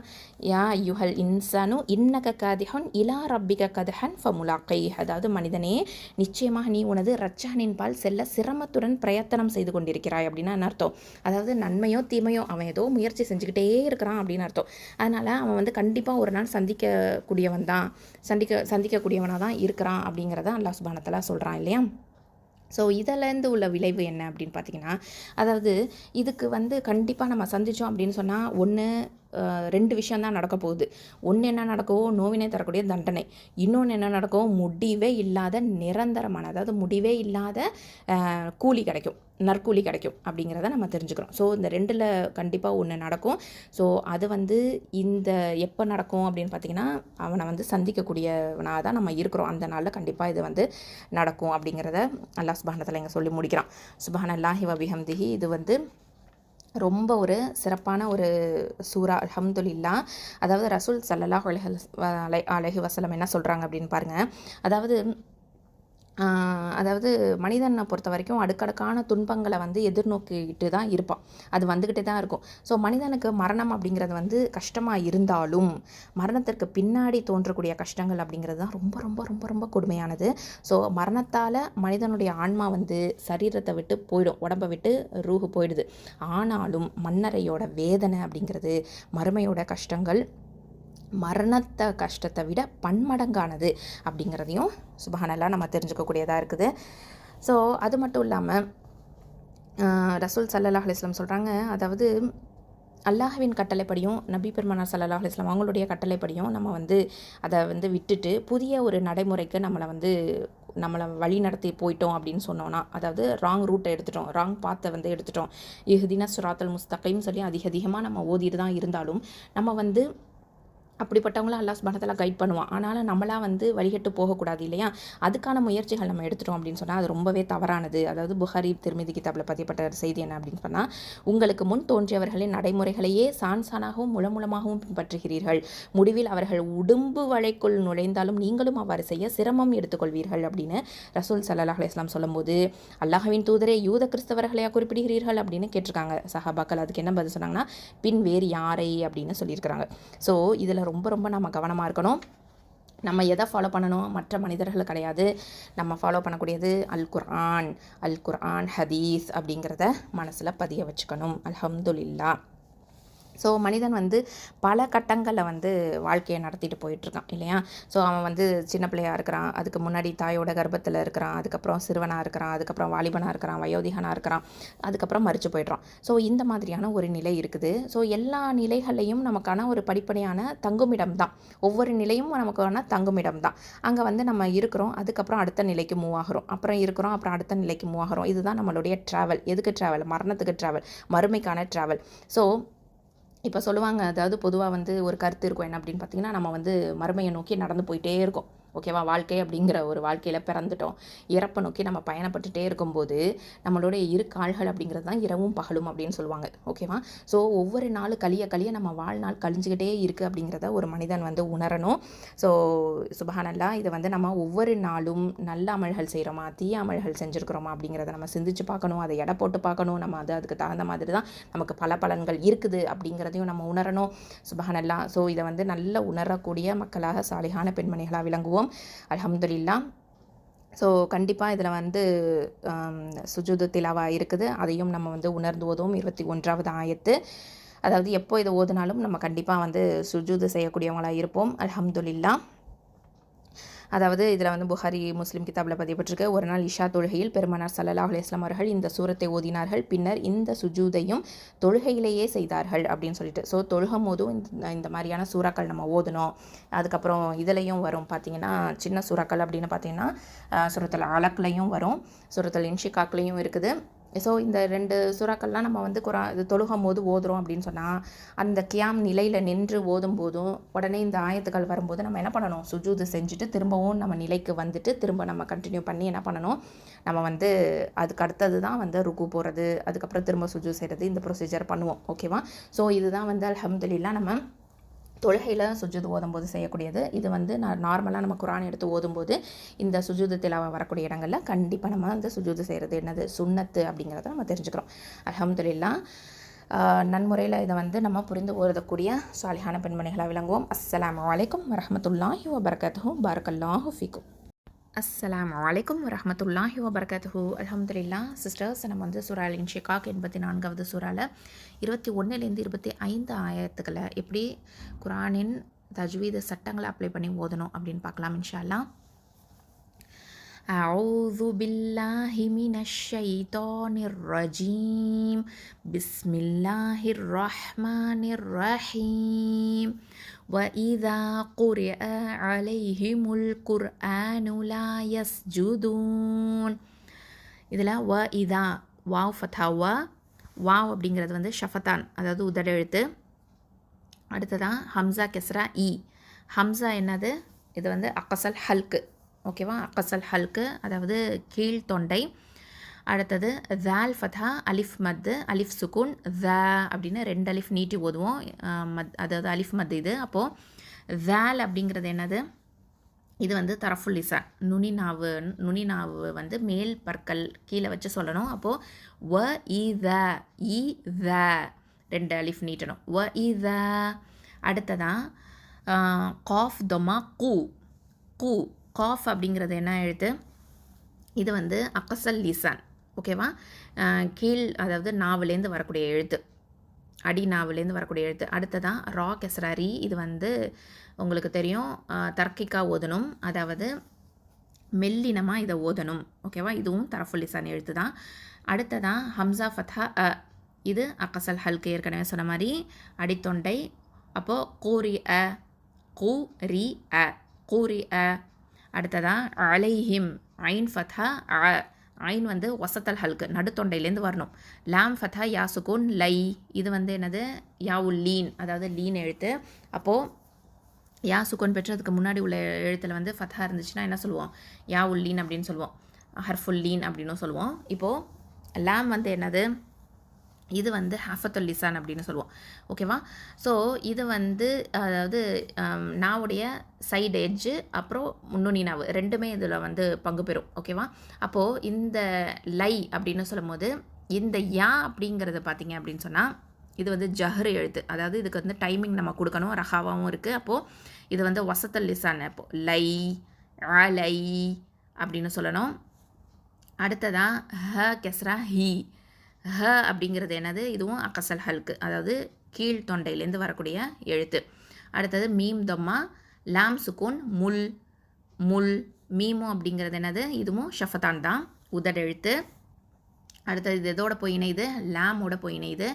யா யுஹல் இன்சானு இன்னக கதிஹன் இலா ரப்பிக கதஹன் ஃபமுலாக்கி. அதாவது மனிதனே, நிச்சயமாக நீ உனது இரட்சகனின் பால் செல்ல சிரமத்துடன் பிரயத்தனம் செய்து கொண்டிருக்கிறாய் அப்படின்னா என்ன அர்த்தம், அதாவது நன்மையோ தீமையோ அவன் ஏதோ முயற்சி செஞ்சுக்கிட்டே இருக்கிறான் அப்படின்னு அர்த்தம். அதனால் அவன் கண்டிப்பாக ஒரு நாள் சந்திக்கக்கூடியவனாக தான் இருக்கிறான் அப்படிங்கிறத அல்லாஹ் சுப்ஹானஹு வ தஆலா சொல்கிறான் இல்லையா. ஸோ இதிலேருந்து உள்ள விளைவு என்ன அப்படின்னு பார்த்தீங்கன்னா, அதாவது இதுக்கு கண்டிப்பாக நம்ம சந்தித்தோம் அப்படின்னு சொன்னால், ஒன்று 2 விஷயந்தான் நடக்க போகுது. ஒன்று என்ன நடக்கும், நோவினை தரக்கூடிய தண்டனை. இன்னொன்று என்ன நடக்கும், முடிவே இல்லாத நிரந்தரமான, அதாவது முடிவே இல்லாத கூலி கிடைக்கும், நற்கூலி கிடைக்கும் அப்படிங்கிறத நம்ம தெரிஞ்சுக்கிறோம். ஸோ இந்த 2ல் கண்டிப்பாக ஒன்று நடக்கும். ஸோ அது இந்த எப்போ நடக்கும் அப்படின்னு பார்த்திங்கன்னா, அவனை சந்திக்கக்கூடியவனாக தான் நம்ம இருக்கிறோம். அந்த நாளில் கண்டிப்பாக இது நடக்கும் அப்படிங்கிறத அல்லாஹ் சுப்ஹானஹு வ தஆலா இங்கே சொல்லி முடிக்கிறான். சுப்ஹானல்லாஹி வ பிஹம்திஹி. இது ரொம்ப ஒரு சிறப்பான ஒரு சூரா. அல்ஹம்துலில்லாஹ். அதாவது ரசூல் ஸல்லல்லாஹு அலைஹி வஸல்லம் என்ன சொல்கிறாங்க அப்படின்னு பாருங்கள். அதாவது அதாவது மனிதனை பொறுத்த வரைக்கும் அடுக்கடுக்கான துன்பங்களை வந்து எதிர்நோக்கிட்டு தான் இருப்பான். அது வந்துக்கிட்டே தான் இருக்கும். ஸோ மனிதனுக்கு மரணம் அப்படிங்கிறது வந்து கஷ்டமாக இருந்தாலும் மரணத்திற்கு பின்னாடி தோன்றக்கூடிய கஷ்டங்கள் அப்படிங்கிறது தான் ரொம்ப ரொம்ப ரொம்ப ரொம்ப கொடுமையானது. ஸோ மரணத்தால் மனிதனுடைய ஆன்மா வந்து சரீரத்தை விட்டு போயிடும், உடம்பை விட்டு ரூஹு போயிடுது. ஆனாலும் மண்ணறையோட வேதனை அப்படிங்கிறது, மறுமையோட கஷ்டங்கள் மரணத்தை கஷ்டத்தை விட பன்மடங்கானது அப்படிங்கிறதையும் சுபஹானல்லாஹ் நம்ம தெரிஞ்சுக்கக்கூடியதாக இருக்குது. ஸோ அது மட்டும் இல்லாமல் ரசூல் ஸல்லல்லாஹு அலைஹி வஸல்லம் சொல்கிறாங்க, அதாவது அல்லாஹ்வின் கட்டளைப்படியும் நபி பெருமானார் ஸல்லல்லாஹு அலைஹி வஸல்லம் அவங்களுடைய கட்டளைப்படியும் நம்ம வந்து அதை வந்து விட்டுட்டு புதிய ஒரு நடைமுறைக்கு நம்மளை வழி நடத்தி போயிட்டோம் அப்படின்னு சொன்னோன்னா, அதாவது ராங் ரூட்டை எடுத்துட்டோம், ராங் பாத்தை வந்து எடுத்துட்டோம், இஹ்தின ஸிராத்தல் முஸ்தகீம் சொல்லி அதிகமாக நம்ம ஓதிட்டு தான் இருந்தாலும் நம்ம வந்து அப்படிப்பட்டவங்களும் அல்லாஹ் சுப்ஹானஹு வ தஆலா கைட் பண்ணுவான். ஆனாலும் நம்மளாக வந்து வழிகட்டு போகக்கூடாது இல்லையா? அதுக்கான முயற்சிகள் நம்ம எடுத்துட்டோம் அப்படின்னு சொன்னால் அது ரொம்பவே தவறானது. அதாவது புகாரி திர்மிதி கிதாபில் பதியப்பட்ட செய்தி என்ன அப்படின்னு சொன்னால், உங்களுக்கு முன் தோன்றியவர்களின் நடைமுறைகளையே சான்சானாகவும் முழமுழமாகவும் பின்பற்றுகிறீர்கள். முடிவில் அவர்கள் உடும்பு வலைக்குள் நுழைந்தாலும் நீங்களும் அவ்வாறு செய்ய சிரமம் எடுத்துக்கொள்வீர்கள் அப்படின்னு ரசூல் ஸல்லல்லாஹு அலைஹி வஸல்லம் சொல்லும்போது, அல்லாஹ்வின் தூதரே யூத கிறிஸ்தவர்களையா குறிப்பிடுகிறீர்கள் அப்படின்னு கேட்டிருக்காங்க சஹாபாக்கள். அதுக்கு என்ன பதில் சொன்னாங்கன்னா, பின் வேறு யாரை அப்படின்னு சொல்லியிருக்கிறாங்க. ஸோ இதில் ரொம்ப ரொம்ப நம்ம கவனமாக இருக்கணும். நம்ம எதை ஃபாலோ பண்ணணும்? மற்ற மனிதர்கள் கிடையாது. நம்ம ஃபாலோ பண்ணக்கூடியது அல் குர்ஆன் ஹதீஸ் அப்படிங்கிறத மனசில் பதிய வச்சுக்கணும். அல்ஹம்துலில்லாஹ். ஸோ மனிதன் வந்து பல கட்டங்களில் வந்து வாழ்க்கையை நடத்திட்டு போயிட்டுருக்கான் இல்லையா? ஸோ அவன் வந்து சின்ன பிள்ளையாக இருக்கிறான், அதுக்கு முன்னாடி தாயோட கர்ப்பத்தில் இருக்கிறான், அதுக்கப்புறம் சிறுவனாக இருக்கிறான், அதுக்கப்புறம் வாலிபனாக இருக்கிறான், வயோதிகனாக இருக்கிறான், அதுக்கப்புறம் மரிச்சு போய்ட்றான். ஸோ இந்த மாதிரியான ஒரு நிலை இருக்குது. ஸோ எல்லா நிலைகளையும் நமக்கான ஒரு படிப்படியான தங்குமிடம் தான். ஒவ்வொரு நிலையும் நமக்கான தங்குமிடம் தான். அங்கே வந்து நம்ம இருக்கிறோம், அதுக்கப்புறம் அடுத்த நிலைக்கு மூவ் ஆகிறோம், அப்புறம் இருக்கிறோம், அப்புறம் அடுத்த நிலைக்கு மூவ் ஆகிறோம். இதுதான் நம்மளுடைய ட்ராவல். எதுக்கு ட்ராவல்? மரணத்துக்கு ட்ராவல், மறுமைக்கான ட்ராவல். ஸோ இப்போ சொல்லுவாங்க, அதாவது பொதுவாக வந்து ஒரு கருத்து இருக்கும், என்ன அப்படின்னு பார்த்தீங்கன்னா, நம்ம வந்து மறுமையை நோக்கி நடந்து போயிட்டே இருக்கோம். ஓகேவா? வாழ்க்கை அப்படிங்கிற ஒரு வாழ்க்கையில் பிறந்துட்டோம், இறப்பை நோக்கி நம்ம பயணப்பட்டுகிட்டே இருக்கும்போது நம்மளுடைய இரு கால்கள் அப்படிங்கிறது தான் இரவும் பகலும் அப்படின்னு சொல்லுவாங்க. ஓகேவா? ஸோ ஒவ்வொரு நாள் கழிய நம்ம வாழ்நாள் கழிஞ்சிக்கிட்டே இருக்குது அப்படிங்கிறத ஒரு மனிதன் வந்து உணரணும். ஸோ சுப்ஹானல்லாஹ், இதை வந்து நம்ம ஒவ்வொரு நாளும் நல்ல அமல்கள் செய்கிறோமா, தீய அமல்கள் செஞ்சுருக்கிறோமா அப்படிங்கிறத நம்ம சிந்திச்சு பார்க்கணும், அதை எடை போட்டு பார்க்கணும். நம்ம அதுக்கு தகுந்த மாதிரி தான் நமக்கு பல பலன்கள் இருக்குது அப்படிங்கிறதையும் நம்ம உணரணும். சுப்ஹானல்லாஹ். ஸோ இதை வந்து நல்ல உணரக்கூடிய மக்களாக சாலிஹான பெண்மணிகளாக விளங்குவோம். அல்ஹம்துலில்லாஹ். ஸோ கண்டிப்பாக இதில் வந்து சுஜூது திலாவா இருக்குது, அதையும் நம்ம வந்து உணர்ந்து ஓதுவோம். 21வது ஆயத்து. அதாவது எப்போ இதை ஓதுனாலும் நம்ம கண்டிப்பாக வந்து சுஜூது செய்யக்கூடியவங்களாக இருப்போம். அல்ஹம்துலில்லாஹ். அதாவது இதில் வந்து புகாரி முஸ்லீம் கிதாபில் பதியப்பட்டிருக்கு, ஒரு நாள் இஷா தொழுகையில் பெருமானார் ஸல்லல்லாஹு அலைஹி வஸல்லம் அவர்கள் இந்த சூரத்தை ஓதினார்கள், பின்னர் இந்த சுஜூதையும் தொழுகையிலேயே செய்தார்கள் அப்படின்னு சொல்லிட்டு. ஸோ தொழுகும் போதும் இந்த மாதிரியான சூறாக்கள் நம்ம ஓதணும். அதுக்கப்புறம் இதுலேயும் வரும் பார்த்திங்கன்னா, சின்ன சூறாக்கள் அப்படின்னு பார்த்திங்கன்னா சூரத்துல் அலக்லையும் வரும், சூரத்துல் இன்ஷிகாக்லையும் இருக்குது. ஸோ இந்த 2 சூறாக்கள்லாம் நம்ம வந்து இது தொழுகும் போது ஓதுறோம் அப்படின்னு சொன்னால், அந்த கியாம் நிலையில் நின்று ஓதும் போதும் உடனே இந்த ஆயத்துக்கள் வரும்போது நம்ம என்ன பண்ணணும்? சுஜூது செஞ்சுட்டு திரும்பவும் நம்ம நிலைக்கு வந்துட்டு திரும்ப நம்ம கண்டினியூ பண்ணி என்ன பண்ணணும்? நம்ம வந்து அதுக்கு அடுத்தது தான் வந்து ருக்கு போகிறது, அதுக்கப்புறம் திரும்ப சுஜூது செய்கிறது, இந்த ப்ரொசீஜர் பண்ணுவோம். ஓகேவா? ஸோ இதுதான் வந்து அல்ஹம்துலில்லாஹ் நம்ம தொழுகையில் சுஜூது ஓதும்போது செய்யக்கூடியது. இது வந்து நார்மலாக நம்ம குர்ஆன் எடுத்து ஓதும்போது இந்த சுஜூது திலாவா வரக்கூடிய இடங்களில் கண்டிப்பாக நம்ம வந்து சுஜூது செய்கிறது என்னது? சுன்னத்து அப்படிங்கிறத நம்ம தெரிஞ்சுக்கிறோம். அல்ஹம்துலில்லாஹ். நன்முறையில் இதை வந்து நம்ம புரிந்து ஓதக்கூடிய சாலிஹான பெண்மணிகளாக விளங்குவோம். அஸ்ஸலாமு அலைக்கும் வரஹ்மத்துல்லாஹி வபரகாத்துஹு. பாரக்கல்லாஹு ஃபீக்கும். அஸ்ஸலாமு அலைக்கும் வரஹ்மத்துல்லாஹி வபரகாத்துஹு. அல்ஹம்துலில்லாஹ். சிஸ்டர்ஸ், நம்ம வந்து சூரா அல் இன்ஷிகாக் 84வது சூறாவில் 21லேருந்து 25 ஆயத்துக்களை எப்படி குர்ஆனின் தஜ்வீது சட்டங்களை அப்ளை பண்ணி ஓதணும் அப்படின்னு பார்க்கலாம் இன்ஷா அல்லாஹ். அஊது பில்லாஹி மினஷ் ஷைத்தானிர் ரஜீம். பிஸ்மில்லாஹிர் ரஹ்மானிர் ரஹீம். وَإِذَا قُرِئَ عَلَيْهِمُ الْقُرْآنُ لَا يَسْجُدُونَ. இதில் இதா வாவ் ஃபத்தா வாவ் அப்படிங்கிறது வந்து ஷஃபத்தான், அதாவது உதட எழுத்து. அடுத்ததான் ஹம்சா கெஸ்ரா இ. ஹம்சா என்னது? இது வந்து அக்கசல் ஹல்க்கு. ஓகேவா? அக்கசல் ஹல்க்கு, அதாவது கீழ் தொண்டை. அடுத்தது தால் ஃபதா அலிஃப் மத்து, அலிஃப் சுக்கூன், தா அப்படின்னு 2 அலிஃப் நீட்டி ஓதுவோம். அதாவது அலிஃப் மத்து இது. அப்போது தால் அப்படிங்கிறது என்னது? இது வந்து தரஃபுல் லிசான். நுனி நாவு வந்து மேல் பற்கள் கீழே வச்சு சொல்லணும். அப்போது வ இ த இ த 2 அலிஃப் நீட்டணும். வ இ த. அடுத்ததான் காஃப் தொமா கூ கூ. காஃப் அப்படிங்கிறது என்ன எழுத்து? இது வந்து அக்கசல் லிசான். ஓகேவா? கீழ் அதாவது நாவிலேருந்து வரக்கூடிய எழுத்து, அடி நாவிலேருந்து வரக்கூடிய எழுத்து. அடுத்ததான் ரா கெஸ்ரா ரீ. இது வந்து உங்களுக்கு தெரியும், தர்க்கிக்கா ஓதணும், அதாவது மெல்லினமாக இதை ஓதணும். ஓகேவா? இதுவும் தரஃபுல் லிசான் எழுத்து தான். அடுத்ததான் ஹம்சா ஃபத்ஹா அ. இது அக்கசல் ஹல்கு, ஏற்கனவே சொன்ன மாதிரி அடித்தொண்டை. அப்போது கூரி அ, கூ ரி அ, கூரி அ. அடுத்ததான் அலைஹிம், ஐன் ஃபத்ஹா அ. ஐன் வந்து வசத்தல் ஹல்கு, நடுத்தொண்டையிலேருந்து வரணும். லாம் ஃபத்ஹா யா சுக்கூன் லை. இது வந்து என்னது? யாவுல் லீன், அதாவது லீன் எழுத்து. அப்போது யா சுக்கூன் பெற்றதுக்கு முன்னாடி உள்ள எழுத்தில் வந்து ஃபத்ஹா இருந்துச்சுன்னா என்ன சொல்லுவோம்? யாவுல் லீன் அப்படின்னு சொல்லுவோம். ஹர்ஃபுல் லீன் அப்படின்னு சொல்லுவோம். இப்போது லாம் வந்து என்னது? இது வந்து ஹாஃபத்துல் லிசான் அப்படின்னு சொல்லுவோம். ஓகேவா? ஸோ இது வந்து அதாவது நாவுடைய சைடு எட்ஜு அப்புறம் நுனி நாவு ரெண்டுமே இதில் வந்து பங்கு பெறும். ஓகேவா? அப்போது இந்த லை அப்படின்னு சொல்லும் போது இந்த யா அப்படிங்கிறது பார்த்தீங்க அப்படின்னு சொன்னால் இது வந்து ஜஹ்ரு எழுத்து. அதாவது இதுக்கு வந்து டைமிங் நம்ம கொடுக்கணும், ரஹாவாகவும் இருக்குது. அப்போது இது வந்து வசத்தல் லிசான். அப்போது லை அலை அப்படின்னு சொல்லணும். அடுத்ததான் ஹ கெஸ்ரா ஹி. ஹ அப்படிங்கிறது என்னது? இதுவும் அக்கசல் ஹல்கு, அதாவது கீழ் தொண்டையிலேருந்து வரக்கூடிய எழுத்து. அடுத்தது மீம் தொம்மா லாம் சுக்கூன் முல். முல். மீமும் அப்படிங்கிறது என்னது? இதுவும் ஷஃபத்தான் தான், உதடு எழுத்து. அடுத்தது இது எதோட போய் இணையுது? லாமோட போய் இணையுது.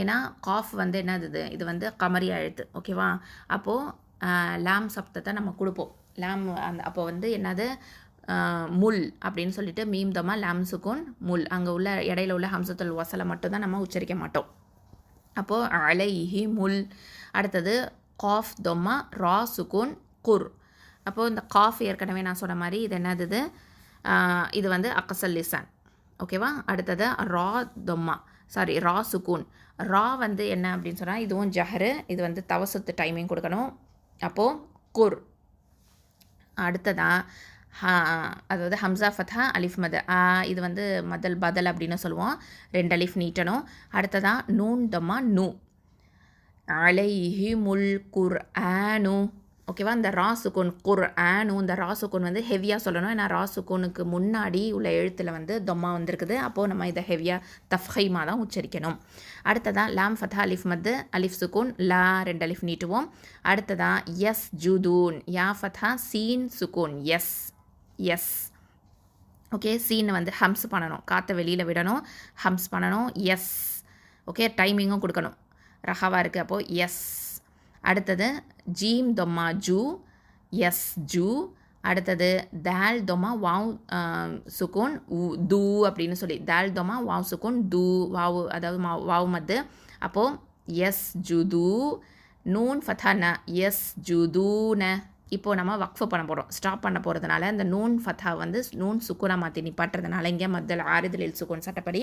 ஏன்னா காஃப் வந்து என்னது? இது வந்து கமரியா எழுத்து. ஓகேவா? அப்போது லாம் சப்தத்தை நம்ம கொடுப்போம். லாம் அப்போ வந்து என்னது? முல் அப்படின்னு சொல்லிட்டு மீம் தமா லாம் சுக்கூன் முல். அங்கே உள்ள இடையில உள்ள ஹம்சத்துல் வசலை மட்டும்தான் நம்ம உச்சரிக்க மாட்டோம். அப்போது அலைஹி முல். அடுத்தது காஃப் தொம்மா ரா சுக்கூன் குர். அப்போது இந்த காஃப் ஏற்கனவே நான் சொன்ன மாதிரி இது என்னது? இது வந்து அக்கசல் லிசான். ஓகேவா? அடுத்தது ரா தொம்மா, சாரி ரா சுக்கூன். ரா வந்து என்ன அப்படின்னு சொன்னால் இதுவும் ஜஹரு, இது வந்து தவசத்து டைமிங் கொடுக்கணும். அப்போது குர். அடுத்ததான் அதாவது ஹம்சா ஃபத்ஹா அலிஃப் மத. இது வந்து மதல் பதல் அப்படின்னு சொல்லுவோம். 2 அலிஃப் நீட்டணும். அடுத்ததான் நூன் தம்மா நூ. அலைஹிமுல் குர்ஆனு. ஓகேவா? இந்த ரா சுக்கூன் குர்ஆனு, இந்த ரா சுக்கூன் வந்து ஹெவியாக சொல்லணும். ஏன்னா ரா சுக்கூனுக்கு முன்னாடி உள்ள எழுத்தில் வந்து தொம்மா வந்திருக்குது. அப்போது நம்ம இதை ஹெவியாக தஃப்ஹைமாக தான் உச்சரிக்கணும். அடுத்ததான் லாம் ஃபத்ஹா அலிஃப் மத்து அலிஃப் சுக்கூன் லா 2 அலிஃப் நீட்டுவோம். அடுத்ததான் எஸ் ஜுதூன் யா ஃபத்ஹா சீன் சுக்கூன் எஸ். எஸ். ஓகே? சீன் வந்து ஹம்ஸ் பண்ணணும், காற்றை வெளியில் விடணும், ஹம்ஸ் பண்ணணும். எஸ். ஓகே? டைமிங்கும் கொடுக்கணும், ரஹாவாக இருக்குது. அப்போது எஸ். அடுத்தது ஜீம் தொம்மா ஜூ எஸ் ஜூ. அடுத்தது தால் தொம்மா வாவ் சுக்கூன் தூ அப்படின்னு சொல்லி, தால் தொம்மா வாவ் சுக்கூன் தூ. வாவு அதாவது வாவ் மத்து. அப்போது எஸ் ஜுதூ. நூன் ஃபத்ஹா ந எஸ் ஜுதூன. இப்போது நம்ம வக்ஃபு பண்ண போகிறோம், ஸ்டாப் பண்ண போகிறதுனால இந்த நூன் ஃபத்ஹா வந்து நூன் சுக்கூனாக மாற்றி நிப்பாட்டுறதுனால இங்கே மத்தல் ஆறுதலில் சுக்கூன் சட்டப்படி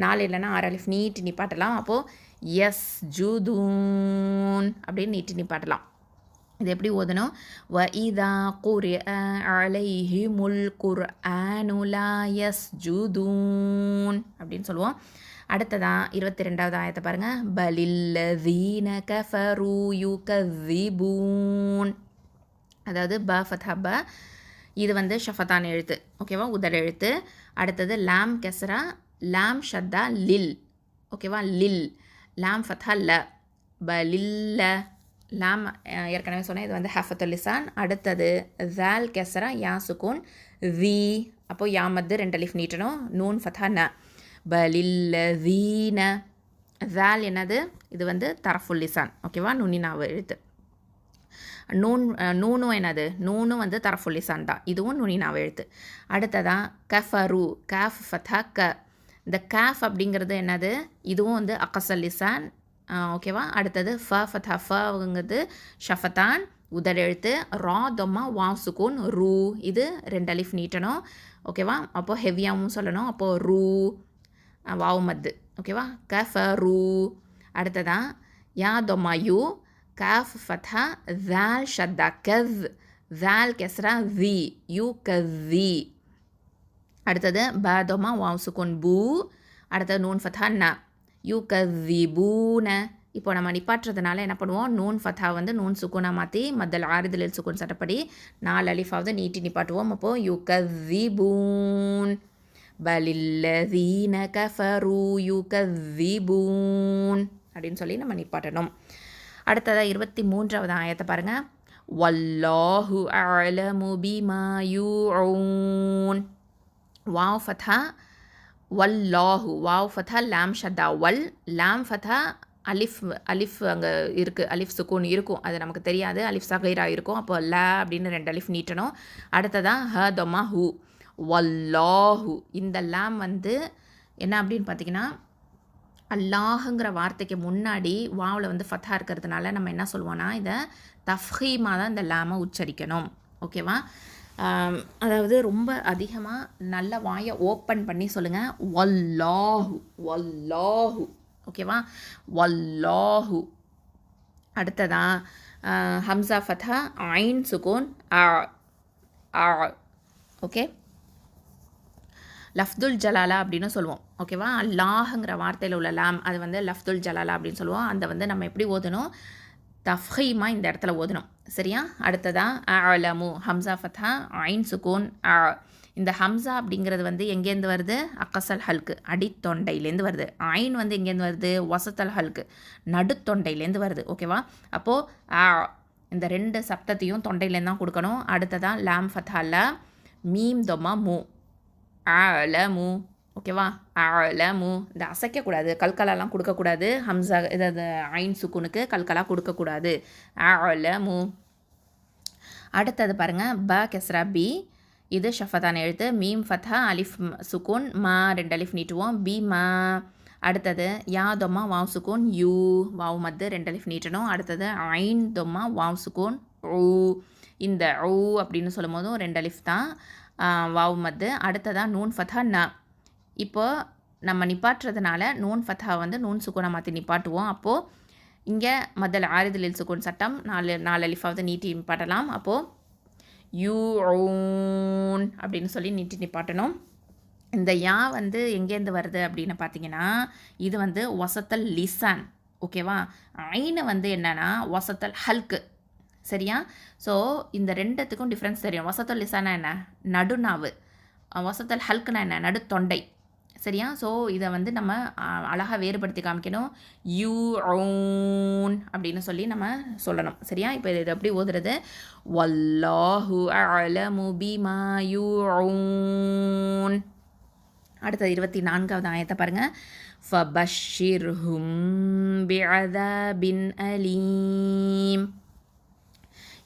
4 இல்லைன்னா 6 அலிஃப் நீட்டி நிப்பாட்டலாம். அப்போது எஸ் ஜுதூன் அப்படின்னு நீட்டி நிப்பாட்டலாம். இது எப்படி ஓதணும்? வ இதா குரிஅ அலைஹிமுல் குர்ஆனு லா யஸ்ஜுதூன் அப்படின்னு சொல்லுவோம். அடுத்ததான் 22வது ஆயத்தை பாருங்கள். பலில்லதீன கஃபரு யுகذிபூன். அதாவது ப ஃபத்ஹா ப, இது வந்து ஷஃபத்தான் எழுத்து. ஓகேவா? உதடு எழுத்து. அடுத்தது லாம் கெஸ்ரா லாம் ஷத்தா லில். ஓகேவா? லில். லாம் ஃபத்ஹா ல பலில்ல. லாம் ஏற்கனவே சொன்னேன், இது வந்து ஹஃபத்துல் லிசான். அடுத்தது ஜால் கெஸ்ரா யா சுக்கூன் வி. அப்போது யா மத்து 2 அலிஃப் நீட்டணும். நூன் ஃபத்ஹா ந பலில்லதீன. ஜால் என்னது? இது வந்து தரஃபுல் லிசான். ஓகேவா? நுனி நாவு எழுத்து. நூனும் என்னது? நூனும் வந்து தரஃபுல் லிசான் தான், இதுவும் நுனி நாவு எழுத்து. அடுத்ததான் கஃபரு காஃப் ஃபத்ஹா க. இந்த காஃப் அப்படிங்கிறது என்னது? இதுவும் வந்து அக்கசல் லிசான். ஓகேவா? அடுத்தது ஃப ஃபத்ஹா ஃபங்கிறது ஷஃபத்தான், உதடு எழுத்து. ரா தொம்மா வாவ் சுக்கூன் ரூ. இது 2 அலிஃப் நீட்டணும். ஓகேவா? அப்போது ஹெவியாகவும் சொல்லணும். அப்போது ரூ வாவ் மத்து. ஓகேவா? கஃபரு. அடுத்ததான் யா தொம்மா யூ காஃப் ஃபத்ஹா ஜால் ஷத்தா கவ். தால் கெஸ்ரா தி யுகதி. அடுத்தது ப தொமா வாவ் சுக்கூன் பூ. அடுத்தது நூன் ஃபத்தா ந யுகதிபூன. இப்போ நம்ம நிப்பாட்டுறதுனால என்ன பண்ணுவோம், நூன் ஃபத்தா வந்து நூன் சுக்கூனா மாற்றி மத்தல் ஆரிதலில் சுக்கூன் சட்டப்படி 4 அலிஃபாவது நீட்டி நிப்பாட்டுவோம். அப்போது யுகதிபூன் பலில்லதீன கஃபரு யுகதிபூன் அப்படின்னு சொல்லி நம்ம நிப்பாட்டணும். அடுத்ததாக 23வது ஆயத்தை பாருங்கள். வல்லாஹு அலமு பிமா யூஊன். வாவ் ஃபத்தா வல்லாஹு, வாவ் ஃபத்தா லாம் ஷத்தா வல், லாம் ஃபத்தா அலிஃப் அங்கே இருக்குது, அலிஃப் சுக்கூன் இருக்கும், அது நமக்கு தெரியாது, அலிஃப் சகைரா இருக்கும். அப்போ ல அப்படின்னு 2 அலிஃப் நீட்டணும். அடுத்ததான் ஹ தொமா ஹூ வல்லாஹு. இந்த லாம் வந்து என்ன அப்படின்னு பார்த்தீங்கன்னா, அல்லாஹுங்கிற வார்த்தைக்கு முன்னாடி வாவில் வந்து ஃபத்தா இருக்கிறதுனால நம்ம என்ன சொல்லுவோன்னா, இதை தஃப்ஹீமாக தான் இந்த லாமை உச்சரிக்கணும். ஓகேவா? அதாவது ரொம்ப அதிகமாக நல்ல வாயை ஓப்பன் பண்ணி சொல்லுங்கள். வல்லாஹு வல்லாஹு. ஓகேவா? வல்லாஹு. அடுத்ததான் ஹம்சா ஃபத்தா ஐன் சுகூன் ஆ. ஓகே, லஃப்துல் ஜலாலா அப்படின்னு சொல்லுவோம். ஓகேவா? அல்லாஹுங்கிற வார்த்தையில் உள்ள லாம் அது வந்து லஃப்துல் ஜலாலா அப்படின்னு சொல்லுவோம். அந்த வந்து நம்ம எப்படி ஓதணும், தஃப்ஹீமா இந்த இடத்துல ஓதணும். சரியா? அடுத்ததாக அலமு ஹம்சா ஃபத்தா ஐன் சுக்கூன் ஆ. இந்த ஹம்சா அப்படிங்கிறது வந்து எங்கேருந்து வருது, அக்கசல் ஹல்க்கு அடித்தொண்டையிலேருந்து வருது. ஐன் வந்து எங்கேருந்து வருது, வசத்தல் ஹல்க்கு நடுத்தொண்டையிலேருந்து வருது. ஓகேவா? அப்போது ஆ இந்த 2 சப்தத்தையும் தொண்டையிலேருந்து தான் கொடுக்கணும். அடுத்ததான் லாம் ஃபத்தால மீம் தொமா மூ அலமு. ஓகேவா? அலமு. இந்த அசைக்கக்கூடாது, கல்கலாலாம் கொடுக்கக்கூடாது. ஹம்சா இதாவது ஐன் சுக்குனுக்கு கல்கலா கொடுக்கக்கூடாது. அலமு. அடுத்தது பாருங்கள், ப கெஸ்ரா பி, இது ஷஃபதான எழுத்து. மீம் ஃபத்தா அலிஃப் சுக்கூன் மா 2 அலிஃப் நீட்டுவோம். பி மா. அடுத்தது யா தொம்மா வாவ் சுக்கூன் யூ, வாவ் மத்து 2 அலிஃப் நீட்டணும். அடுத்தது ஐன் தொம்மா வாவ் சுக்கூன் ஊ. இந்த ஊ அப்படின்னு சொல்லும் போதும் 2 அலிஃப் தான், வாவ் மத்து. அடுத்ததாக நூன் ஃபத்தா ந. இப்போ நம்ம நிப்பாட்டுறதுனால நூன் ஃபத்தா வந்து நூன் சுக்கூனை மாற்றி நிப்பாட்டுவோம். அப்போது இங்கே மத்தல் ஆரிதலில் சுக்கூன் சட்டம் 4 அலிஃபாவது நீட்டி நிப்பாட்டலாம். அப்போது யூஊன் அப்படின்னு சொல்லி நீட்டி நிப்பாட்டணும். இந்த யா வந்து எங்கேருந்து வருது அப்படின்னு பார்த்தீங்கன்னா, இது வந்து வசத்தல் லிசான். ஓகேவா? ஐனு வந்து என்னென்னா வசத்தல் ஹல்க்கு. சரியா? ஸோ இந்த 2த்துக்கும் டிஃப்ரென்ஸ் தெரியும். வசத்தல் லிசானா என்ன, நடுநாவு. வசத்தல் ஹல்க்குனா என்ன, நடுத்தொண்டை. சரியா? ஸோ இதை வந்து நம்ம அழகாக வேறுபடுத்தி காமிக்கணும். யூஊன் அப்படின்னு சொல்லி நம்ம சொல்லணும். சரியா? இப்போ இது எப்படி ஓதுறது, வல்லாஹு அலமு பிமா யூஊன். அடுத்தது 24வது ஆயத்தை பாருங்கள். ஃபபஷ்ஷிர்ஹும் பிஅதாபின் அலீம்.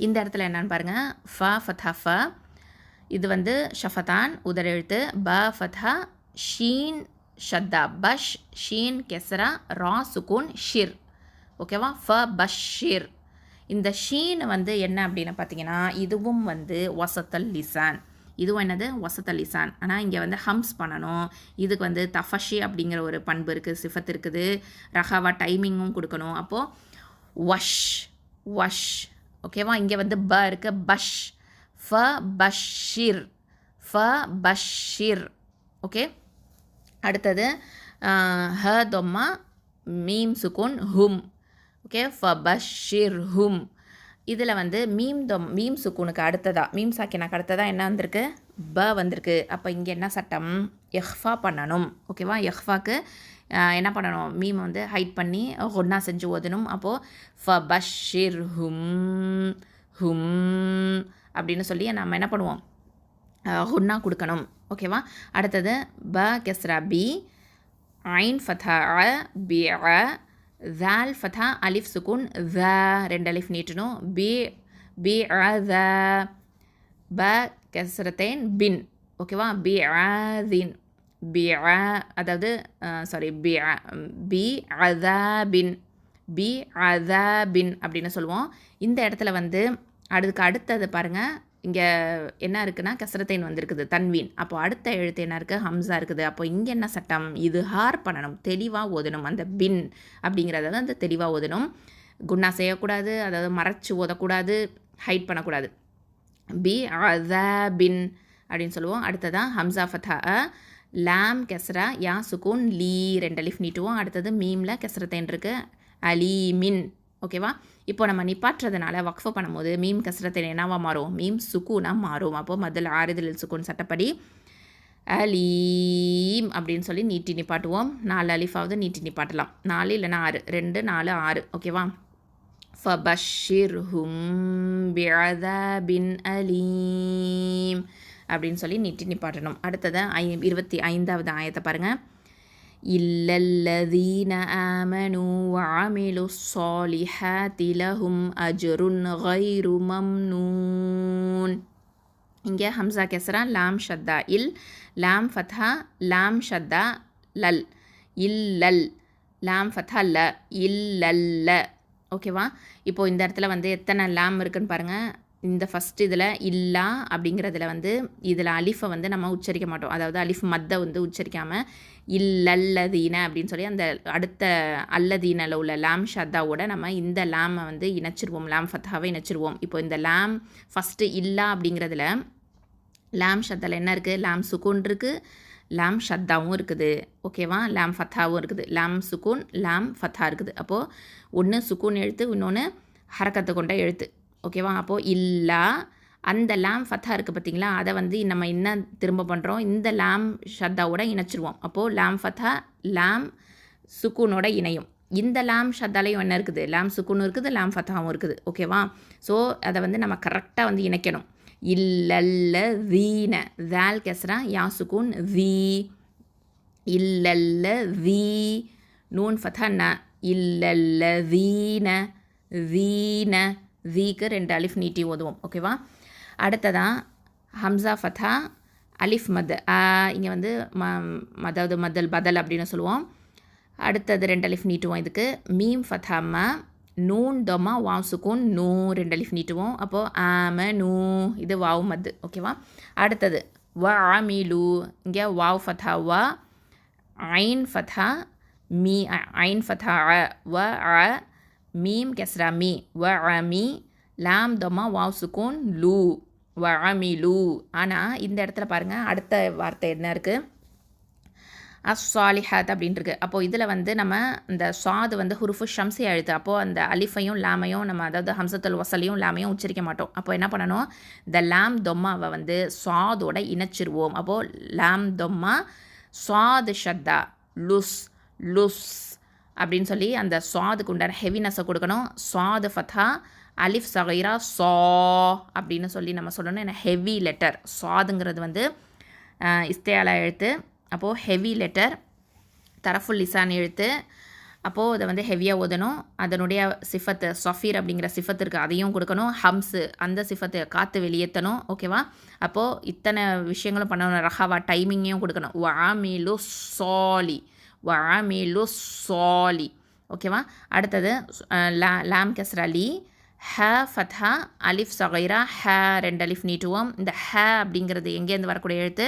இந்த இடத்துல என்னன்னு பாருங்கள். ஃப ஃபத்தா ஃப, இது வந்து ஷஃபதான் உதர் எழுத்து. ப ஃபத்தா ஷீன் ஷத்தா பஷ், ஷீன் கெஸ்ரா ரா சுக்கூன் ஷிர். ஓகேவா? ஃப பஷ்ஷிர். இந்த ஷீன் வந்து என்ன அப்படின்னு பார்த்தீங்கன்னா, இதுவும் வந்து வசத்தல் லிசான். இதுவும் என்னது, வசத்தல் லிசான். ஆனால் இங்கே வந்து ஹம்ஸ் பண்ணணும். இதுக்கு வந்து தஃபஷி அப்படிங்கிற ஒரு பண்பு இருக்குது, சிஃபத் இருக்குது. ரஹாவா டைமிங்கும் கொடுக்கணும். அப்போது வஷ் வஷ். ஓகேவா? இங்கே வந்து ப இருக்கு, பஷ். ஃப பஷ்ஷிர், ஃப பஷ்ஷிர். ஓகே. அடுத்தது ஹ தொம்மா மீம் சுக்கூன் ஹும். ஓகே, ஃப பஷ்ஷிர் ஹும். இதில் வந்து மீம் சுக்கூனுக்கு அடுத்ததாக, மீம் சாக்கினாக்கு அடுத்ததாக என்ன வந்திருக்கு, ப வந்திருக்கு. அப்போ இங்கே என்ன சட்டம், எஹ்ஃபா பண்ணணும். ஓகேவா? எஹ்ஃபாக்கு என்ன பண்ணணும், மீம் வந்து ஹைட் பண்ணி ஒன்றா செஞ்சு ஓதணும். அப்போது ஃப பஷ்ஷிர் ஹும் ஹும் அப்படின்னு சொல்லி நம்ம என்ன பண்ணுவோம், ஒன்றா கொடுக்கணும். ஓகேவா? அடுத்தது ப கெஸ்ரா பி, ஐன் ஃபதா பி, தால் ஃபதா அலிஃப் சுக்கூன் த 2 அலிஃப் நீட்டணும். பி பி த, ப கெஸ்ரத்தேன் பின். ஓகேவா? பி தின், பி அதாவது பி அதாபின், பி அதாபின் அப்படின்னு சொல்லுவோம். இந்த இடத்துல வந்து அதுக்கு அடுத்தது பாருங்கள், இங்கே என்ன இருக்குன்னா கஸ்ரத்தைன் வந்திருக்குது, தன்வீன். அப்போ அடுத்த எழுத்து என்ன இருக்குது, ஹம்சா இருக்குது. அப்போ இங்கே என்ன சட்டம், இது ஹார் பண்ணணும், தெளிவாக ஓதணும். அந்த பின் அப்படிங்கிறத வந்து தெளிவாக ஓதணும். குன்னா செய்யக்கூடாது, அதாவது மறைச்சி ஓதக்கூடாது, ஹைட் பண்ணக்கூடாது. பி அதாபின் அப்படின்னு சொல்லுவோம். அடுத்ததான் ஹம்சா ஃபத்தா லாம் கெஸ்ரா யா சுக்கூன் லீ 2 அலிஃப் நீட்டுவோம். அடுத்தது மீமில் கெஸ்ரத்தைன் இருக்கு அலீமின். ஓகேவா? இப்போ நம்ம நிப்பாட்டுறதுனால வக்ஃபு பண்ணும்போது மீம் கெஸ்ரத்தைன் என்னவா மாறும்? மீம் சுக்கூனாக மாறும். அப்போது மதுல் ஆறுதலில் சுக்கூன் சட்டப்படி அலீம் அப்படின்னு சொல்லி நீட்டி நிப்பாட்டுவோம். 4 அலிஃபாவது நீட்டி நிப்பாட்டலாம். 4 இல்லைனா 6, 2, 4, 6. ஓகேவா? ஃபபஷிர்ஹும் பிஅதாபின் அலீம் அப்படின்னு சொல்லி நீட்டி நிப்பாட்டணும். அடுத்தது 25வது ஆயத்தை பாருங்கள். இல்லல்லதீன ஆமனு வஅமிலு ஸ்ஸாலிஹாத்தி லஹும் அஜ்ருன் கைரு மம்னூன். இங்கே ஹம்சா கெஸ்ரா லாம் ஷத்தா இல், லாம் ஃபத்ஹா லாம் ஷத்தா லல், இல்லல், லாம் ஃபத்ஹா ல, இல்லல்ல. ஓகேவா? இப்போது இந்த இடத்துல வந்து எத்தனை லாம் இருக்குன்னு பாருங்கள். இந்த ஃபஸ்ட் இதில் இல்லா அப்படிங்கிறதுல வந்து இதில் அலிஃபை வந்து நம்ம உச்சரிக்க மாட்டோம். அதாவது அலிஃப் மத்தை வந்து உச்சரிக்காமல் இல்லல்லதீன அப்படின்னு சொல்லி அந்த அடுத்த அல்லதீனில் உள்ள லாம் ஷத்தாவோட நம்ம இந்த லாமை வந்து இணைச்சிருவோம். லாம் ஃபத்தாவை இணைச்சிருவோம். இப்போ இந்த லாம் ஃபஸ்ட்டு இல்லா அப்படிங்கிறதுல லாம் ஷத்தாவில் என்ன இருக்குது? லாம் சுக்கூன் இருக்குது, லாம் ஷத்தாவும் இருக்குது. ஓகேவா? லாம் ஃபத்தாவும் இருக்குது. லாம் சுக்கூன் லாம் ஃபத்தா இருக்குது. அப்போது ஒன்று சுக்கூன் எழுத்து, இன்னொன்று ஹரக்கத்தை கொண்ட எழுத்து. ஓகேவா? அப்போது இல்லா அந்த லாம் ஃபத்தா இருக்குது பார்த்திங்களா, அதை வந்து நம்ம என்ன திரும்ப பண்ணுறோம்? இந்த லாம் ஷத்தாவோட இணைச்சிருவோம். அப்போது லாம் ஃபத்தா லாம் சுக்கூனோட இணையும். இந்த லாம் ஷத்தாலையும் என்ன இருக்குது? லாம் சுக்கூனும் இருக்குது, லாம் ஃபத்தாவும் இருக்குது. ஓகேவா? ஸோ அதை வந்து நம்ம கரெக்டாக வந்து இணைக்கணும். இல்லல்லதீன தால் கெஸ்ரா யா சுக்கூன் வி, இல்லல்லதீ நூன் ஃபத்தா ந, இல்லல்லதீன வீன, வீக்கு 2 அலிஃப் நீட்டி ஓதுவோம். ஓகேவா? அடுத்ததான் ஹம்சா ஃபத்தா அலிஃப் மத் இங்கே வந்து அதாவது மதல் பதல் அப்படின்னு சொல்லுவோம். அடுத்தது 2 அலிஃப் நீட்டுவோம். இதுக்கு மீம் ஃபத்தா ம, நூன் தொமா வாவ் சுக்கூன் நூ 2 அலிஃப் நீட்டுவோம். அப்போது ஆம நூ, இது வாவ் மத். ஓகேவா? அடுத்தது வ ஆமிலு, இங்கே வாவ் ஃபத்தா வ, ஐன் ஃபத்தா மீ, ஐன் ஃபத்தா வ அ, மீம் கெஸ்ரா மீ வ அமி, லாம் தொமா வாவ் சுக்கூன் லூ வ அமிலு. ஆனால் இந்த இடத்துல பாருங்கள் அடுத்த வார்த்தை என்ன இருக்குது? அஸ்ஸாலிஹாத் அப்படின்ட்டு இருக்குது. அப்போது இதில் வந்து நம்ம இந்த சாது வந்து ஹுருஃபு ஷம்சி எழுத்து. அப்போது அந்த அலிஃபையும் லாமையும் நம்ம அதாவது ஹம்சத்துல் வசலையும் லாமையும் உச்சரிக்க மாட்டோம். அப்போ என்ன பண்ணணும்? இந்த லாம் தொம்மாவை வந்து சாதோட இணைச்சிருவோம். அப்போது லாம் தொம்மா சாது ஷத்தா லுஸ், லுஸ் அப்படின்னு சொல்லி அந்த சாதுக்கு உண்டான ஹெவினஸை கொடுக்கணும். சாது ஃபத்தா அலிஃப் சகைரா சா அப்படின்னு சொல்லி நம்ம சொல்லணும். ஏன்னா ஹெவி லெட்டர் சாதுங்கிறது வந்து இஸ்தேலா எழுத்து. அப்போது ஹெவி லெட்டர் தரஃபுல் லிசான் எழுத்து. அப்போது அதை வந்து ஹெவியாக ஓதணும். அதனுடைய சிஃபத்து சஃபீர் அப்படிங்கிற சிஃபத்து இருக்குது, அதையும் கொடுக்கணும். ஹம்ஸு அந்த சிஃபத்து காற்று வெளியேற்றணும். ஓகேவா? அப்போது இத்தனை விஷயங்களும் பண்ணணும். ரஹாவா டைமிங்கையும் கொடுக்கணும். வஅமிலு ஸாலி, வஅமிலு ஸாலி. ஓகேவா? அடுத்தது லாம் கஸ்ரா லி, ஹ ஃபத்ஹா அலிஃப் சகைரா ஹ 2 அலிஃப் நீட்டுவோம். இந்த ஹ அப்படிங்கிறது எங்கேருந்து வரக்கூடிய எழுத்து?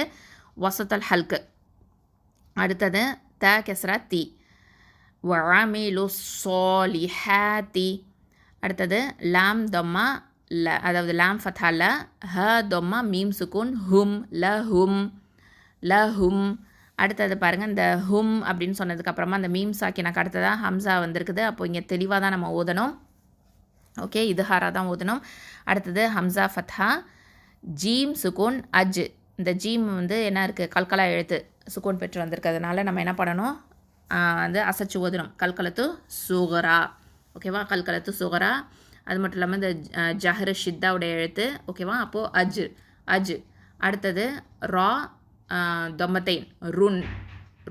வசத்தல் ஹல்க்கு. அடுத்தது த கெஸ்ரா தி, வஅமிலு ஸாலிஹாத்தி. அடுத்தது லாம் தொம்மா ல, அதாவது லாம் ஃபத்ஹா ல, ஹ தொம்மா மீம் சுக்கூன் ஹும், லஹும், லஹும். அடுத்தது பாருங்கள், இந்த ஹும் அப்படின்னு சொன்னதுக்கப்புறமா அந்த மீம் சாக்கினாக்கு அடுத்ததாக ஹம்சா வந்திருக்குது. அப்போ இங்கே தெளிவாக தான் நம்ம ஓதணும். ஓகே, இதுஹாராக தான் ஓதணும். அடுத்தது ஹம்சா ஃபத்ஹா ஜீம் சுக்கூன் அஜ். இந்த ஜீம் வந்து என்ன இருக்குது? கல்கலா எழுத்து சுக்கூன் பெற்று வந்திருக்கிறதுனால நம்ம என்ன பண்ணணும்? வந்து அசைச்சு ஓதணும். கல்கலத்து சுகரா. ஓகேவா? கல்கலத்து சுகரா. அது மட்டும் இல்லாமல் இந்த ஜஹர் ஷித்தாவுடைய எழுத்து. ஓகேவா? அப்போது அஜ், அஜ். அடுத்தது ரா தொம்மத்தைன் ருன்,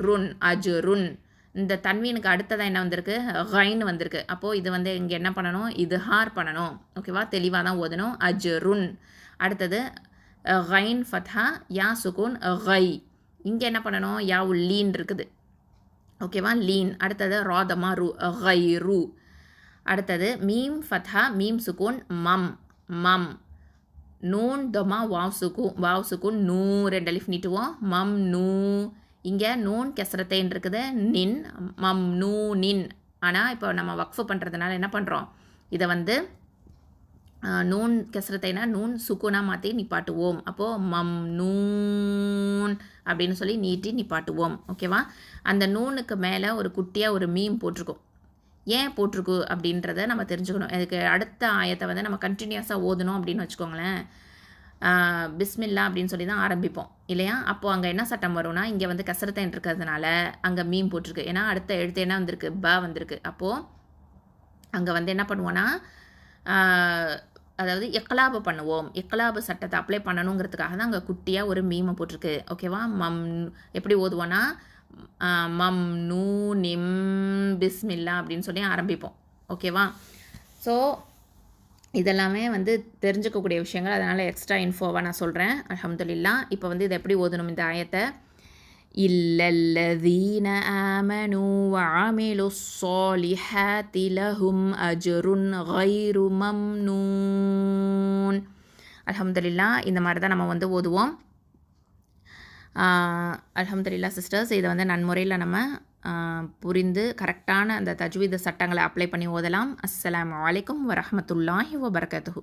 ருன், அஜ் ருன். இந்த தன்வீனுக்கு அடுத்ததாக என்ன வந்திருக்கு? கைன் வந்திருக்கு. அப்போது இது வந்து இங்கே என்ன பண்ணணும்? இதுஹார் பண்ணணும். ஓகேவா? தெளிவாக தான் ஓதணும். அஜ் ருன். அடுத்தது கைன் ஃபத்ஹா யா சுக்கூன் கை. இங்கே என்ன பண்ணணும்? யா உல் லீன் இருக்குது. ஓகேவா? லீன். அடுத்தது ராதமா ரு, கை ரு. அடுத்தது மீம் ஃபத்ஹா மீம் சுக்கூன் மம், மம். நூன் தொமா வாவ் சுக்கூன் நூ 2 அலிஃப் நீட்டுவோம். மம் நூ. இங்கே நூன் கெஸ்ரத்தைன் இருக்குது. நின், மம் நூ நின். ஆனால் இப்போ நம்ம வக்ஃபு பண்ணுறதுனால என்ன பண்ணுறோம்? இதை வந்து நூன் கெசரத்தைனா நூன் சுக்குனா மாற்றி நிப்பாட்டுவோம். அப்போது மம் நூன் அப்படின்னு சொல்லி நீட்டி நிப்பாட்டுவோம். ஓகேவா? அந்த நூனுக்கு மேலே ஒரு குட்டியாக ஒரு மீம் போட்டிருக்கும். ஏன் போட்டிருக்கு அப்படின்றத நம்ம தெரிஞ்சுக்கணும். அதுக்கு அடுத்த ஆயத்தை வந்து நம்ம கண்டினியூஸாக ஓதணும் அப்படின்னு வச்சுக்கோங்களேன். பிஸ்மில்லா அப்படின்னு சொல்லி தான் ஆரம்பிப்போம் இல்லையா? அப்போது அங்கே என்ன சட்டம் வரும்னா, இங்கே வந்து கசரத்தைன் இருக்கிறதுனால அங்கே மீம் போட்டிருக்கு. ஏன்னா அடுத்த எழுத்து என்ன வந்திருக்கு, ப வந்திருக்கு. அப்போது அங்கே வந்து என்ன பண்ணுவோன்னா, அதாவது எக்கலாபு பண்ணுவோம். எக்கலாபு சட்டத்தை அப்ளை பண்ணணுங்கிறதுக்காக தான் அங்கே குட்டியாக ஒரு மீமை போட்டிருக்கு. ஓகேவா? எப்படி ஓதுவோன்னா, மம் நூ நிம் பிஸ்மில்லா அப்படின்னு சொல்லி ஆரம்பிப்போம். ஓகேவா? ஸோ இதெல்லாமே வந்து தெரிஞ்சுக்கக்கூடிய விஷயங்கள். அதனால் எக்ஸ்ட்ரா இன்ஃபோவாக நான் சொல்கிறேன். அல்ஹம்துலில்லாஹ். இப்போ வந்து இதை எப்படி ஓதணும் இந்த ஆயத்தை? இல்லல்லதீன ஆமனு வஅமிலு ஸ்ஸாலிஹாத்தி லஹும் அஜ்ருன் கைரு மம்னூன். அல்ஹம்துலில்லாஹ். இந்த மாதிரி தான் நம்ம வந்து ஓதுவோம். அல்ஹம்துலில்லாஹ் சிஸ்டர்ஸ். இதை வந்து நன்முறையில் நம்ம புரிந்து கரெக்டான அந்த தஜ்வீத் சட்டங்களை அப்ளை பண்ணி ஓதலாம். அஸ்ஸலாமு அலைக்கும் வரஹ்மத்துல்லாஹி வபரகாத்துஹு.